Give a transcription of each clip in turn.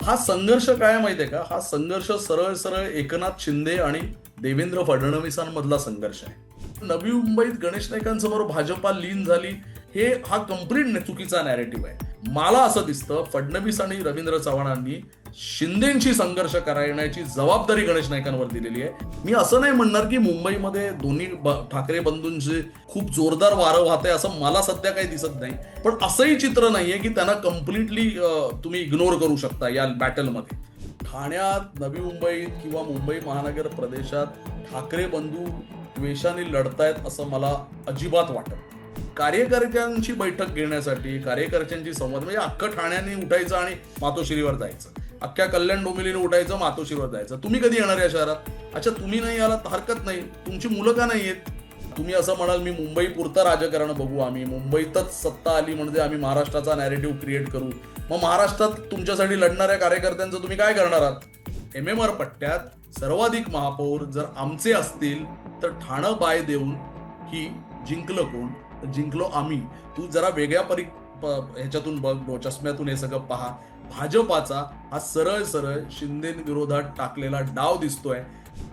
हा संघर्ष काय माहितीये का? हा संघर्ष सरळ सरळ एकनाथ शिंदे आणि देवेंद्र फडणवीसांमधला संघर्ष आहे. नवी मुंबईत गणेश नाईकांसमोर भाजपा लीन झाली, हा कम्प्लीट चुकीचा नॅरेटिव्ह आहे. मला असं दिसतं फडणवीस आणि रवींद्र चव्हाणांनी शिंदेशी संघर्ष करण्याची जबाबदारी गणेश नाईकांवर दिलेली आहे. मी असं नाही म्हणणार की मुंबईमध्ये दोन्ही ठाकरे बंधूंचे खूप जोरदार वारं वाहत आहे असं मला सध्या काही दिसत नाही. पण असंही चित्र नाहीये की त्यांना कम्प्लिटली तुम्ही इग्नोर करू शकता या बॅटलमध्ये. ठाण्यात, नवी मुंबईत किंवा मुंबई महानगर प्रदेशात ठाकरे बंधू द्वेषाने लढतायत असं मला अजिबात वाटत नाही. कार्यकर्त्यांची बैठक घेण्यासाठी, कार्यकर्त्यांची संवाद म्हणजे अख्खं ठाण्याने उठायचं आणि मातोश्रीवर जायचं, अख्ख्या कल्याण डोंबिवलीने उठायचं, मातोश्रीवर जायचं. तुम्ही कधी येणार या शहरात? अच्छा, तुम्ही नाही आलात हरकत नाही, तुमची मुलं का नाही येत? तुम्ही असं म्हणाल मी मुंबई पुरतं राजकारण बघू, आम्ही मुंबईतच सत्ता आली म्हणजे आम्ही महाराष्ट्राचा नॅरेटिव्ह क्रिएट करू. मग महाराष्ट्रात तुमच्यासाठी लढणाऱ्या कार्यकर्त्यांचं तुम्ही काय करणार आहात? MMR पट्ट्यात सर्वाधिक महापौर जर आमचे असतील तर ठाणं बाय देऊन ही जिंकलं कोण? जिंकलो आम्ही. तू जरा वेगळ्या ह्याच्यातून बघ, चष्म्यातून हे सगळं पहा. भाजपाचा हा सरळ सरळ शिंदे विरोधात टाकलेला डाव दिसतोय.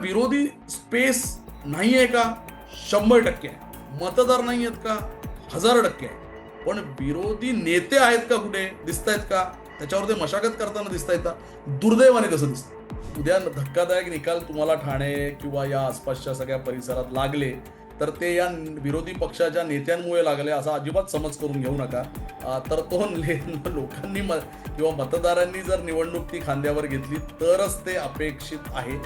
विरोधी स्पेस नाहीये का? 100% आहे. मतदार नाही आहेत का? 1000% आहे. पण विरोधी नेते आहेत का? कुठे दिसत आहेत का? त्याच्यावर ते मशागत करताना दिसत आहेत का? दुर्दैवाने कसं दिसतं. उद्या धक्कादायक निकाल तुम्हाला ठाणे किंवा या आसपासच्या सगळ्या परिसरात लागले तर ते या विरोधी पक्षाच्या नेत्यांमुळे लागले असा अजिबात समज करून घेऊ नका. तर तो लोकांनी किंवा मतदारांनी जर निवडणूक ती खांद्यावर घेतली तरच ते अपेक्षित आहे.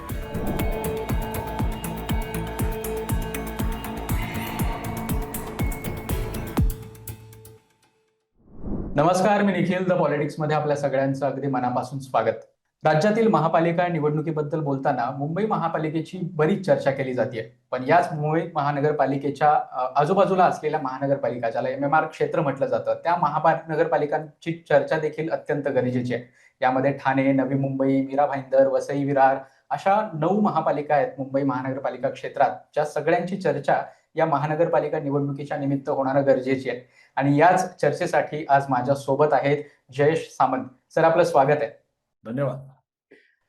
नमस्कार, मी निखिल. द पॉलिटिक्समध्ये आपल्या सगळ्यांचं अगदी मनापासून स्वागत. राज्यातील महापालिका निवडणुकीबद्दल बोलताना मुंबई महापालिकेची बरीच चर्चा केली जाते. पण याच मुंबई महानगरपालिकेच्या आजूबाजूला असलेल्या महानगरपालिका, ज्याला MMR क्षेत्र म्हटलं जातं, त्या महानगरपालिकांची चर्चा देखील अत्यंत गरजेची आहे. यामध्ये ठाणे, नवी मुंबई, मीरा भाईंदर, वसई विरार अशा 9 महापालिका आहेत मुंबई महानगरपालिका क्षेत्रात, ज्या सगळ्यांची चर्चा या महानगरपालिका निवडणुकीच्या निमित्त होणं गरजेची आहे. आणि याच चर्चेसाठी आज माझ्या सोबत आहेत जयेश सामंत. सर, आपलं स्वागत आहे. धन्यवाद.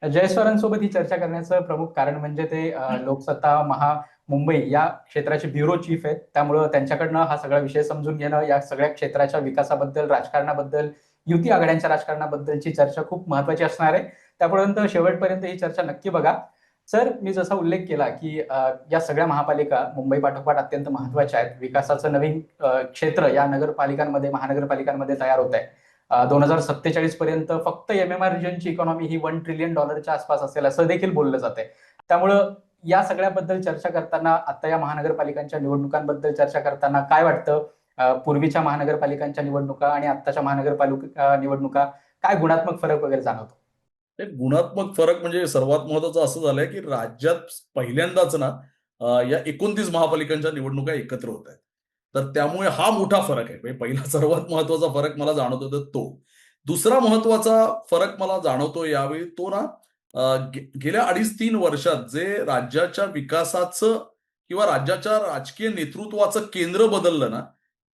जयेश सरांसोबत ही चर्चा करण्याचं प्रमुख कारण म्हणजे ते लोकसत्ता मुंबई या क्षेत्राचे ब्युरो चीफ आहेत. त्यामुळं त्यांच्याकडनं हा सगळा विषय समजून घेणं, या सगळ्या क्षेत्राच्या विकासाबद्दल, राजकारणाबद्दल, युती आघाड्यांच्या राजकारणाबद्दलची चर्चा खूप महत्वाची असणार आहे. त्यापर्यंत शेवटपर्यंत ही चर्चा नक्की बघा. सर, मी जसा उल्लेख केला की या सगळ्या महापालिका मुंबई पाठोपाठ अत्यंत महत्वाच्या आहेत. विकासाचं नवीन क्षेत्र या नगरपालिकांमध्ये, महानगरपालिकांमध्ये तयार होत आहे. 2047 पर्यंत फक्त MMR रिजनची इकॉनॉमी ही $1 ट्रिलियन आसपास असेल असं देखील बोललं जातंय. त्यामुळं या सगळ्याबद्दल चर्चा करताना, आता या महानगरपालिकांच्या निवडणुकांबद्दल चर्चा करताना काय वाटतं? पूर्वीच्या महानगरपालिकांच्या निवडणुका आणि आत्ताच्या महानगरपालिका निवडणुका काय गुणात्मक फरक वगैरे जाणवतो? एक गुणात्मक फरक म्हणजे सर्वात महत्वाचं असं झालंय की राज्यात पहिल्यांदाच ना या 29 महापालिकांच्या निवडणुका एकत्र होत आहेत. तर त्यामुळे हा मोठा फरक आहे. म्हणजे पहिला सर्वात महत्वाचा फरक मला जाणवतो तर तो. दुसरा महत्वाचा फरक मला जाणवतो यावेळी तो ना गेल्या 2.5-3 वर्षात जे राज्याच्या विकासाचं किंवा राज्याच्या राजकीय नेतृत्वाचं केंद्र बदललं ना,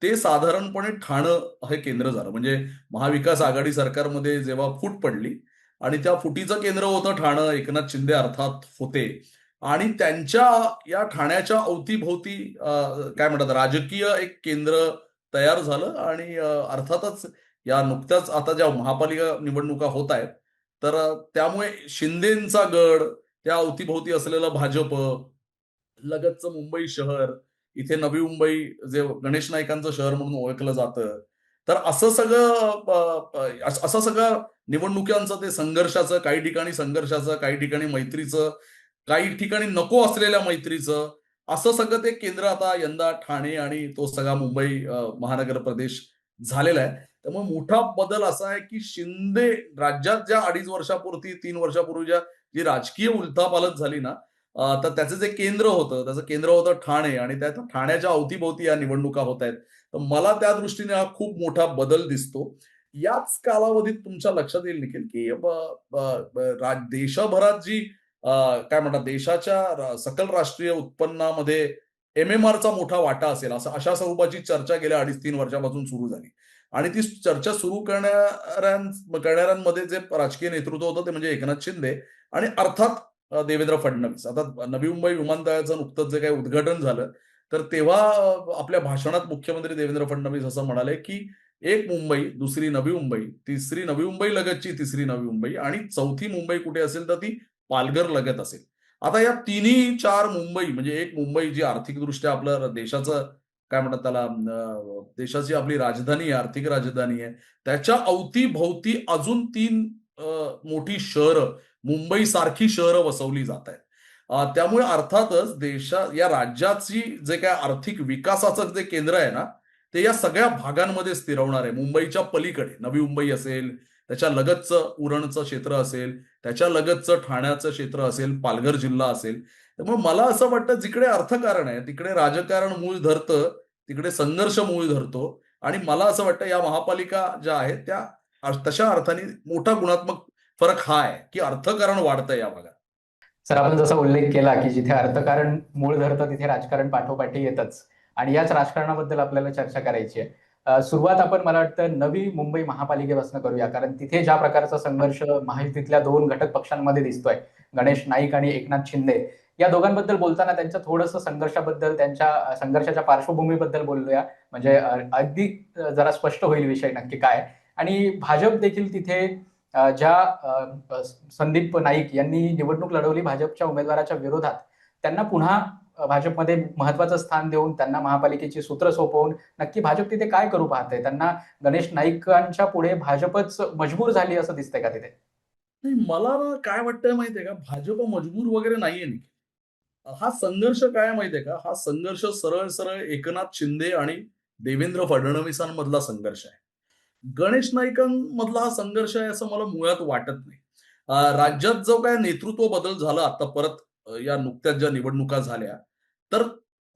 ते साधारणपणे ठाणं हे केंद्र झालं. म्हणजे महाविकास आघाडी सरकारमध्ये जेव्हा फूट पडली आणि त्या फुटीचं केंद्र होतं ठाणं, एकनाथ शिंदे अर्थात होते. आणि त्यांच्या या ठाण्याच्या अवतीभोवती काय म्हणतात राजकीय एक केंद्र तयार झालं आणि अर्थातच या नुकत्याच आता ज्या महापालिका निवडणुका होत आहेत, तर त्यामुळे शिंदेंचा गड, त्या अवतीभोवती असलेलं भाजप, लगतचं मुंबई शहर, इथे नवी मुंबई जे गणेश नाईकांचं शहर म्हणून ओळखलं जातं. तर असं सगळं असं सगळं निवडणुकांचं ते संघर्षाचं, काही ठिकाणी संघर्षाचं, काही ठिकाणी मैत्रीचं, काही ठिकाणी नको असलेल्या मैत्रीचं, असं सगळं ते केंद्र आता यंदा ठाणे आणि तो सगळा मुंबई महानगर प्रदेश झालेला आहे. त्यामुळे मोठा बदल असा आहे की शिंदे राज्यात ज्या 2.5 वर्षापूर्वी, 3 वर्षापूर्वीच्या जी राजकीय उलथापालथ झाली ना, तर त्याचं जे केंद्र होतं, त्याचं केंद्र होतं ठाणे आणि त्या ठाण्याच्या अवतीभोवती या निवडणुका होत आहेत. तर मला त्या दृष्टीने हा खूप मोठा बदल दिसतो. याच कालावधीत तुमच्या लक्षात येईल निखिल, की देशभरात जी काय म्हणतात देशाच्या सकल राष्ट्रीय उत्पन्नामध्ये MMRचा मोठा वाटा असेल, अशा स्वरूपाची चर्चा गेल्या 2.5-3 वर्षापासून सुरू झाली. आणि ती चर्चा सुरू करणाऱ्यांमध्ये जे राजकीय नेतृत्व होतं ते म्हणजे एकनाथ शिंदे आणि अर्थात देवेंद्र फडणवीस. आता नवी मुंबई विमानतळाचं नुकतंच जे काही उद्घाटन झालं, तर तेव्हा आपल्या भाषणात मुख्यमंत्री देवेंद्र फडणवीस असं म्हणाले, की एक मुंबई, दुसरी नवी मुंबई, तिसरी नवी मुंबई लगतची तिसरी नवी मुंबई आणि चौथी मुंबई कुठे असेल तर ती पालघर लगत असेल. आता या तिन्ही 4 मुंबई म्हणजे एक मुंबई जी आर्थिकदृष्ट्या आपलं देशाचं काय म्हणतात त्याला देशाची आपली राजधानी आहे, आर्थिक राजधानी आहे. त्याच्या अवती-भोवती अजून 3 मोठी शहरं, मुंबईसारखी शहरं वसवली जातायत. त्यामुळे अर्थातच या राज्याची जे काही आर्थिक विकासाचं जे केंद्र आहे ना, ते या सगळ्या भागांमध्ये स्थिरवणार आहे. मुंबईच्या पलीकडे नवी मुंबई असेल, त्याच्या लगतचं उरणचं क्षेत्र असेल, त्याच्या लगतचं ठाण्याचं क्षेत्र असेल, पालघर जिल्हा असेल. त्यामुळे मला असं वाटतं जिकडे अर्थकारण आहे, तिकडे राजकारण मूळ धरतं, तिकडे संघर्ष मूळ धरतो आणि मला असं वाटतं या महापालिका ज्या आहेत त्या तशा अर्थाने मोठा गुणात्मक फरक हा आहे, की अर्थकारण वाढतंय या भागात. सर, आपण जसा उल्लेख केला की जिथे अर्थकारण मूळ धरतं तिथे राजकारण पाठोपाठी येतच आणि याच राजकारणाबद्दल आपल्याला चर्चा करायची आहे. सुरुवात आपण मला वाटतं नवी मुंबई महापालिकेपासून करूया, कारण तिथे ज्या प्रकारचा संघर्ष महायुतीतल्या 2 घटक पक्षांमध्ये दिसतोय, गणेश नाईक आणि एकनाथ शिंदे, या दोघांबद्दल बोलताना त्यांच्या थोडंसं संघर्षाबद्दल, त्यांच्या संघर्षाच्या पार्श्वभूमीबद्दल बोलूया, म्हणजे अगदी जरा स्पष्ट होईल विषय नक्की काय. आणि भाजप देखील तिथे ज्या संदीप नाईक यांनी निवडणूक लढवली भाजपच्या उमेदवाराच्या विरोधात, त्यांना पुन्हा भाजपमध्ये महत्वाचं स्थान देऊन त्यांना महापालिकेची सूत्र सोपवून नक्की भाजप तिथे काय करू पाहते? त्यांना गणेश नाईकांच्या पुढे भाजपच मजबूर झाली असं दिसतंय का तिथे? नाही, मला ना काय वाटतंय माहितीये का, भाजप मजबूर वगैरे नाहीये निखिल. हा संघर्ष काय आहे माहितीये का, हा संघर्ष सरळ सरळ एकनाथ शिंदे आणि देवेंद्र फडणवीसांमधला संघर्ष आहे. गणेश नाईकांमधला हा संघर्ष आहे असं मला मुळात वाटत नाही. राज्यात जो काय नेतृत्व बदल झाला आता परत या नुकत्याच ज्या निवडणुका झाल्या, तर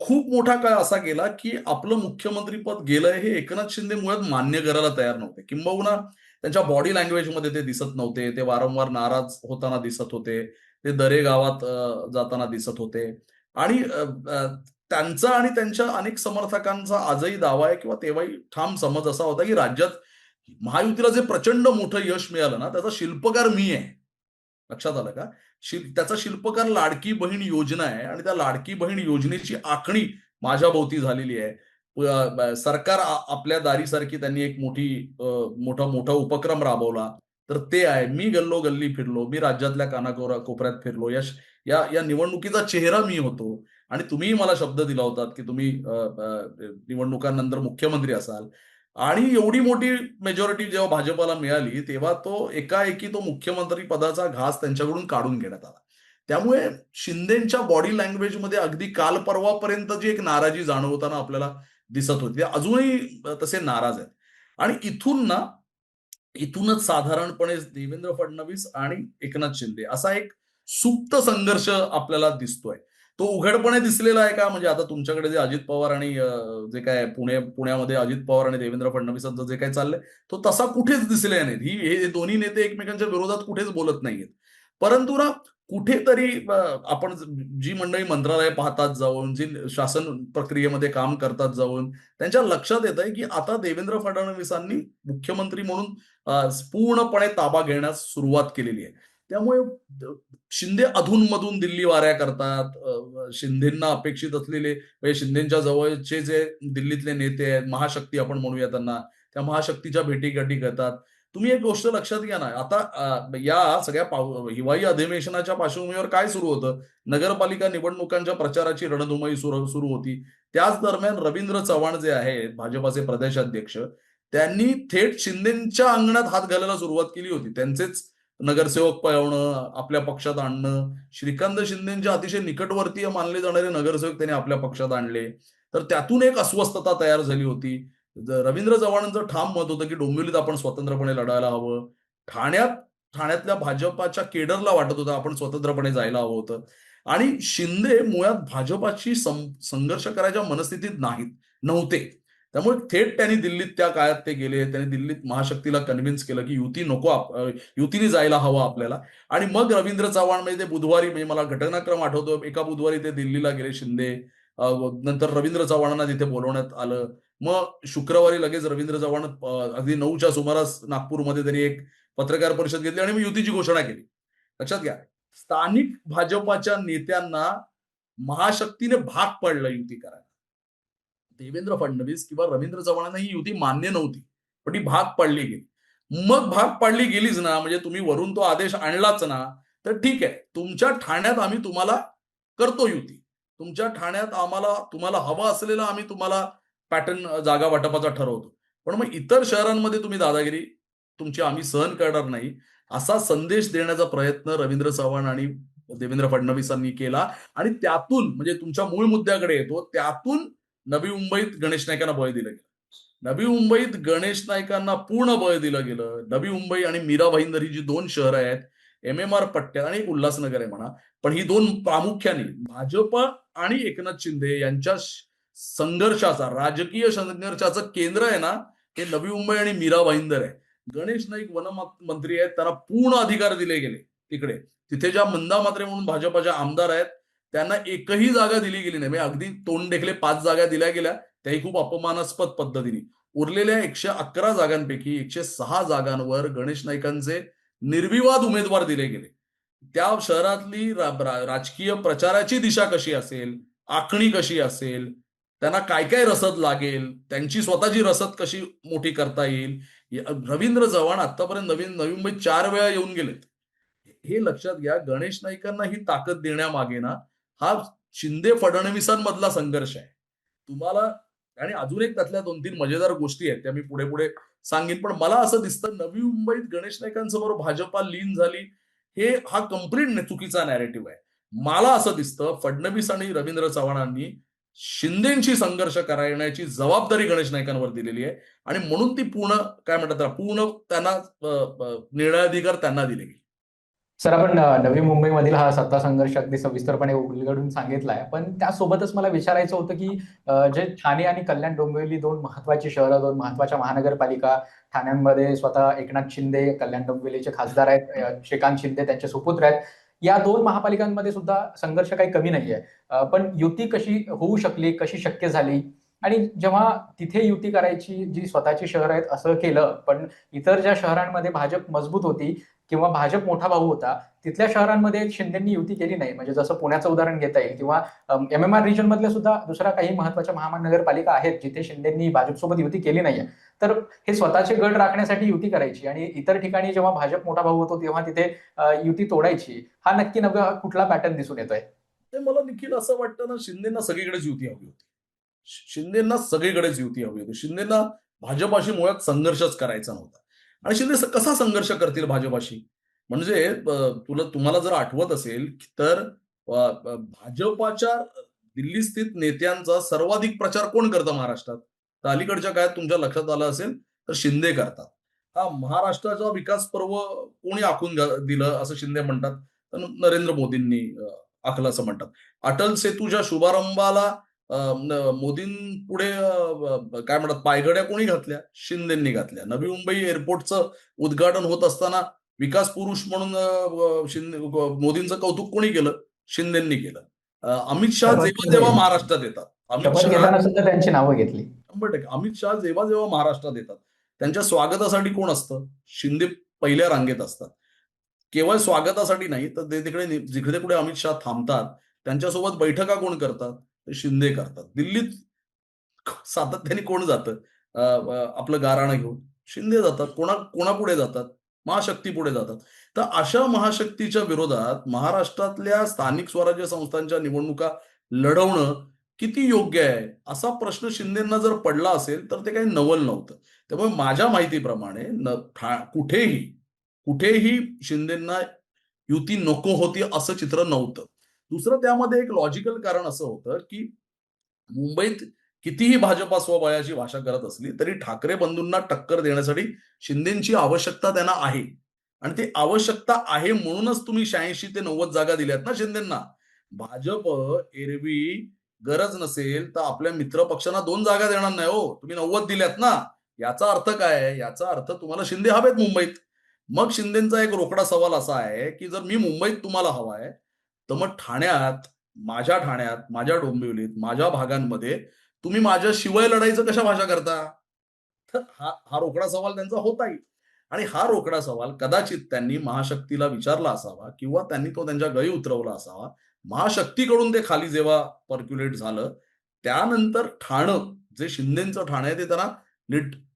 खूप मोठा काळ असा गेला, की आपलं मुख्यमंत्रीपद गेलंय हे एकनाथ शिंदे मुळात मान्य करायला तयार नव्हते. किंबहुना त्यांच्या बॉडी लँग्वेजमध्ये ते दिसत नव्हते. ते वारंवार नाराज होताना दिसत होते. ते दरे गावात जाताना दिसत होते आणि त्यांचा आणि त्यांच्या अनेक समर्थकांचा आजही दावा आहे किंवा तेव्हाही ठाम समज असा होता, की राज्यात महायुतीला जे प्रचंड मोठं यश मिळालं ना, त्याचा शिल्पकार मी आहे. लक्षात आलं का? त्याचा शिल्पकार लाडकी बहीण योजना आहे आणि त्या लाडकी बहीण योजनेची आखणी माझ्या भोवती झालेली आहे. सरकार आपल्या दारीसारखी त्यांनी एक मोठा मोठा उपक्रम राबवला. तर ते आहे. मी गल्लोगल्ली फिरलो. मी राज्यातल्या कोपऱ्यात फिरलो. या या निवडणुकीचा चेहरा मी होतो आणि तुम्हीही मला शब्द दिला होतात, की तुम्ही निवडणुकांनंतर मुख्यमंत्री असाल. आणि एवढी मोठी मेजॉरिटी जेव्हा भाजपला मिळाली, तेव्हा एकाएकी तो मुख्यमंत्री पदाचा घास त्यांच्याकडून काढून घेण्यात आला. त्यामुळे शिंदेंच्या बॉडी लँग्वेजमध्ये अगदी काल परवापर्यंत जी एक नाराजी जाणवताना आपल्याला दिसत होती, ते अजूनही तसे नाराज आहेत. आणि इथूनच साधारणपणे देवेंद्र फडणवीस आणि एकनाथ शिंदे असा एक सुप्त संघर्ष आपल्याला दिसतोय. तो उघडपणे दिसलेला आहे का? म्हणजे आता तुमच्याकडे जे अजित पवार आणि जे काय पुण्यामध्ये अजित पवार आणि देवेंद्र फडणवीसांचं जे काही चाललंय, तो तसा कुठेच दिसलेला नाही. हे दोन्ही नेते एकमेकांच्या विरोधात कुठेच बोलत नाहीयेत. परंतु ना कुठेतरी आपण जी मंडळी मंत्रालय पाहतात जाऊन, जी शासन प्रक्रियेमध्ये काम करतात जाऊन, त्यांच्या लक्षात येतंय, की आता देवेंद्र फडणवीसांनी मुख्यमंत्री म्हणून पूर्णपणे ताबा घेण्यास सुरुवात केलेली आहे. त्यामुळे शिंदे अधून-मधून दिल्ली वाऱ्या करतात. शिंदेंना अपेक्षित असलेले म्हणजे शिंदेंच्या जवळचे जे दिल्लीतले नेते आहेत, महाशक्ती आपण म्हणूया त्यांना, त्या महाशक्तीच्या भेटीगाठी करतात. तुम्ही एक गोष्ट लक्षात घ्या ना, आता या सगळ्या हिवाळी अधिवेशनाच्या पार्श्वभूमीवर काय सुरू होतं? नगरपालिका निवडणुकांच्या प्रचाराची रणधुमाळी सुरू होती. त्याच दरम्यान रवींद्र चव्हाण जे आहेत, भाजपाचे प्रदेशाध्यक्ष, त्यांनी थेट शिंदेंच्या अंगणात हात घालायला सुरुवात केली होती. त्यांचेच नगरसेवक पळवणं, आपल्या पक्षात आणणं, श्रीकांत शिंदेंचे अतिशय निकटवर्तीय मानले जाणारे नगरसेवक त्यांनी आपल्या पक्षात आणले. तर त्यातून एक अस्वस्थता तयार झाली होती. रवींद्र चव्हाणांचं ठाम मत होतं, की डोंबिवलीत आपण स्वतंत्रपणे लढायला हवं. ठाण्यातल्या भाजपाच्या केडरला वाटत होतं, आपण स्वतंत्रपणे जायला हवं होतं. आणि शिंदे मुळात भाजपाशी संघर्ष करायच्या मनस्थितीत नव्हते. त्यामुळे थेट त्यांनी दिल्लीत त्या काळात ते गेले. त्यांनी दिल्लीत महाशक्तीला कन्व्हिन्स केलं, की युती नको युतीने जायला हवं आपल्याला. आणि मग रवींद्र चव्हाण म्हणजे ते बुधवारी म्हणजे मला घटनाक्रम आठवतो. एका बुधवारी ते दिल्लीला गेले शिंदे. नंतर रवींद्र चव्हाणांना तिथे बोलवण्यात आलं. मग शुक्रवारी लगेच रवींद्र चव्हाण अगदी 9च्या सुमारास नागपूरमध्ये त्यांनी एक पत्रकार परिषद घेतली आणि मग युतीची घोषणा केली. लक्षात घ्या, स्थानिक भाजपाच्या नेत्यांना महाशक्तीने भाग पडलं युती करायला. देवेंद्र फडणवीस किंवा रवींद्र चव्हाणांना ही युती मान्य नव्हती, पण ती भाग पाडली गेली. मग भाग पाडली गेलीच ना, म्हणजे तुम्ही वरून तो आदेश आणलाच ना, तर ठीक आहे, तुमच्या ठाण्यात आम्ही तुम्हाला करतो युती. तुमच्या ठाण्यात तुम्हाला हवा असलेला आम्ही तुम्हाला पॅटर्न जागा वाटपाचा ठरवतो. पण मग इतर शहरांमध्ये तुम्ही दादागिरी तुमची आम्ही सहन करणार नाही, असा संदेश देण्याचा प्रयत्न रवींद्र चव्हाण आणि देवेंद्र फडणवीसांनी केला आणि त्यातून म्हणजे तुमच्या मूळ मुद्द्याकडे येतो, त्यातून नवी मुंबईत गणेश नाईकांना बळ दिलं गेलं. नवी मुंबईत गणेश नाईकांना पूर्ण बळ दिलं गेलं. नवी मुंबई आणि मीरा भाईंदर ही जी 2 शहरं आहेत, MMR पट्ट्यात आणि एक उल्हासनगर आहे म्हणा. पण ही 2 प्रामुख्याने भाजप आणि एकनाथ शिंदे यांच्या संघर्षाचा, राजकीय संघर्षाचं केंद्र आहे ना, हे नवी मुंबई आणि मीरा भाईंदर आहे. गणेश नाईक वनमंत्री आहेत, त्यांना पूर्ण अधिकार दिले गेले तिकडे. तिथे ज्या मंदा म्हात्रे म्हणून भाजपच्या आमदार आहेत, त्यांना एकही जागा दिली गेली नाही. म्हणजे अगदी तोंड देखले 5 जागा दिल्या गेल्या, त्याही खूप अपमानास्पद पद्धतीने. उरलेल्या 111 जागांपैकी 106 जागांवर गणेश नाईकांचे निर्विवाद उमेदवार दिले गेले. त्या शहरातली राजकीय प्रचाराची दिशा कशी असेल, आखणी कशी असेल, त्यांना काय काय रसद लागेल, त्यांची स्वतःची रसद कशी मोठी करता येईल. रवींद्र चव्हाण आतापर्यंत नवी मुंबईत 4 वेळा येऊन गेलेत. हे लक्षात घ्या, गणेश नाईकांना ही ताकद देण्यामागे ना हा शिंदे फडणवीसांमधला संघर्ष आहे. तुम्हाला आणि अजून एक त्यातल्या 2-3 मजेदार गोष्टी आहेत, त्या मी पुढे पुढे सांगेन. पण मला असं दिसतं नवी मुंबईत गणेश नाईकांसमोर भाजपा लीन झाली, हा कम्प्लीट चुकीचा नॅरेटिव्ह आहे. मला असं दिसतं फडणवीस आणि रवींद्र चव्हाणांनी शिंदेशी संघर्ष करण्याची जबाबदारी गणेश नाईकांवर दिलेली आहे आणि म्हणून ती पूर्ण काय म्हणतात त्याला, पूर्ण त्यांना निर्णयाधिकार त्यांना दिले गेले. सर, आपण नवी मुंबईमधील हा सत्ता संघर्ष अगदी सविस्तरपणे उलगडून सांगितलाय. पण त्यासोबतच मला विचारायचं होतं की जे ठाणे आणि कल्याण डोंबिवली 2 महत्वाची शहरं, 2 महत्वाच्या महानगरपालिका, ठाण्यांमध्ये स्वतः एकनाथ शिंदे कल्याण डोंबिवलीचे खासदार आहेत, श्रीकांत शिंदे त्यांचे सुपुत्र आहेत. या 2 महापालिकांमध्ये सुद्धा संघर्ष काही कमी नाहीये. पण युती कशी होऊ शकली, कशी शक्य झाली? आणि जेव्हा तिथे युती करायची जी स्वतःची शहर आहेत असं केलं, पण इतर ज्या शहरांमध्ये भाजप मजबूत होती किंवा भाजप मोठा भाऊ होता, तिथल्या शहरांमध्ये शिंदेंनी युती केली नाही. म्हणजे जसं पुण्याचं उदाहरण घेता येईल किंवा MMR रिजन मधल्या सुद्धा दुसऱ्या काही महत्वाच्या महानगरपालिका आहेत जिथे शिंदेंनी भाजपसोबत युती केली नाहीये. तर हे स्वतःचे गड राखण्यासाठी युती करायची आणि इतर ठिकाणी जेव्हा भाजप मोठा भाऊ होतो तेव्हा तिथे युती तोडायची. हा नक्की नवा कुठला पॅटर्न दिसून येतोय? ते मला देखील असं वाटतं ना, शिंदेना सगळीकडेच युती हवी होती. शिंदेना सगळीकडेच युती हवी होती. शिंदेना भाजपाशी मुळात संघर्षच करायचा नव्हता. आणि शिंदे कसा संघर्ष करतील भाजपाशी? म्हणजे तुम्हाला जर आठवत असेल तर भाजपाच्या दिल्ली स्थित नेत्यांचा सर्वाधिक प्रचार कोण करतं महाराष्ट्रात? तर अलीकडच्या काळात तुमच्या लक्षात आलं असेल तर शिंदे करतात. हा महाराष्ट्राचा विकास पर्व कोणी आखून दिलं असं शिंदे म्हणतात, तर नरेंद्र मोदींनी आखलं असं म्हणतात. अटल सेतूच्या शुभारंभाला मोदींपुढे काय म्हणतात पायघड्या कोणी घातल्या? शिंदेंनी घातल्या. नवी मुंबई एअरपोर्टचं उद्घाटन होत असताना विकास पुरुष म्हणून मोदींचं कौतुक कोणी केलं? शिंदेंनी केलं. अमित शहा जेव्हा जेव्हा महाराष्ट्रात येतात, शपथ घेताना सुद्धा त्यांची नावं घेतली. 100%. अमित शहा जेव्हा जेव्हा महाराष्ट्रात येतात त्यांच्या स्वागतासाठी कोण असतं? शिंदे पहिल्या रांगेत असतात. केवळ स्वागतासाठी नाही तर ते तिकडे जिकडे कुठे अमित शहा थांबतात त्यांच्यासोबत बैठका कोण करतात? ते शिंदे करतात. दिल्लीत सातत्याने कोण जातं आपलं गाऱ्हाणं घेऊन? शिंदे जातात. कोणापुढे जातात? महाशक्ती पुढे जातात. तर अशा महाशक्तीच्या विरोधात महाराष्ट्रातल्या स्थानिक स्वराज्य संस्थांच्या निवडणुका लढवणं किती योग्य आहे असा प्रश्न शिंदेंना जर पडला असेल तर ते काही नवल नव्हतं. त्यामुळे माझ्या माहितीप्रमाणे कुठेही शिंदेंना युती नको होती असं चित्र नव्हतं. दुसरं त्यामध्ये एक लॉजिकल कारण असं होतं की मुंबईत कितीही भाजपा स्वबळाची भाषा करत असली तरी ठाकरे बंधूंना टक्कर देण्यासाठी शिंदेची आवश्यकता त्यांना आहे. आणि ती आवश्यकता आहे म्हणूनच तुम्ही 86 ते 90 जागा दिल्यात ना शिंदेंना. भाजप एरवी गरज नसेल तर आपल्या मित्र पक्षांना 2 जागा देणार नाही हो. तुम्ही 90 दिल्यात ना. याचा अर्थ काय आहे? याचा अर्थ तुम्हाला शिंदे हवेत मुंबईत. मग शिंदेचा एक रोकडा सवाल असा आहे की जर मी मुंबईत तुम्हाला हवा आहे तर मग ठाण्यात, माझ्या डोंबिवलीत, माझ्या भागांमध्ये तुम्ही माझ्याशिवाय लढाईचं कशा भाषा करता? तर हा हा रोकडा सवाल त्यांचा होताही. आणि हा रोकडा सवाल कदाचित त्यांनी महाशक्तीला विचारला असावा किंवा त्यांनी तो त्यांच्या गळी उतरवला असावा. महाशक्तीकडून ते खाली जेव्हा पर्क्युलेट झालं, त्यानंतर ठाणं, जे शिंदेचं ठाणं आहे ते त्यांना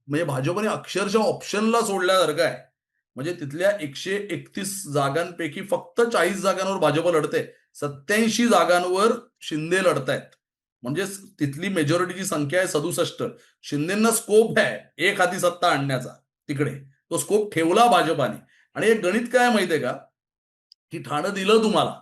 म्हणजे भाजपने अक्षरशः ऑप्शनला सोडल्यासारखं आहे. म्हणजे तिथल्या 131 जागांपैकी फक्त 40 जागांवर भाजप लढते. 87 जागांवर शिंदे लढतायत. म्हणजे तिथली मेजॉरिटीची संख्या आहे 67. शिंदेना स्कोप आहे एक हाती सत्ता आणण्याचा तिकडे. तो स्कोप ठेवला भाजपाने. आणि एक गणित काय माहितीये का, की ठाणं दिलं तुम्हाला.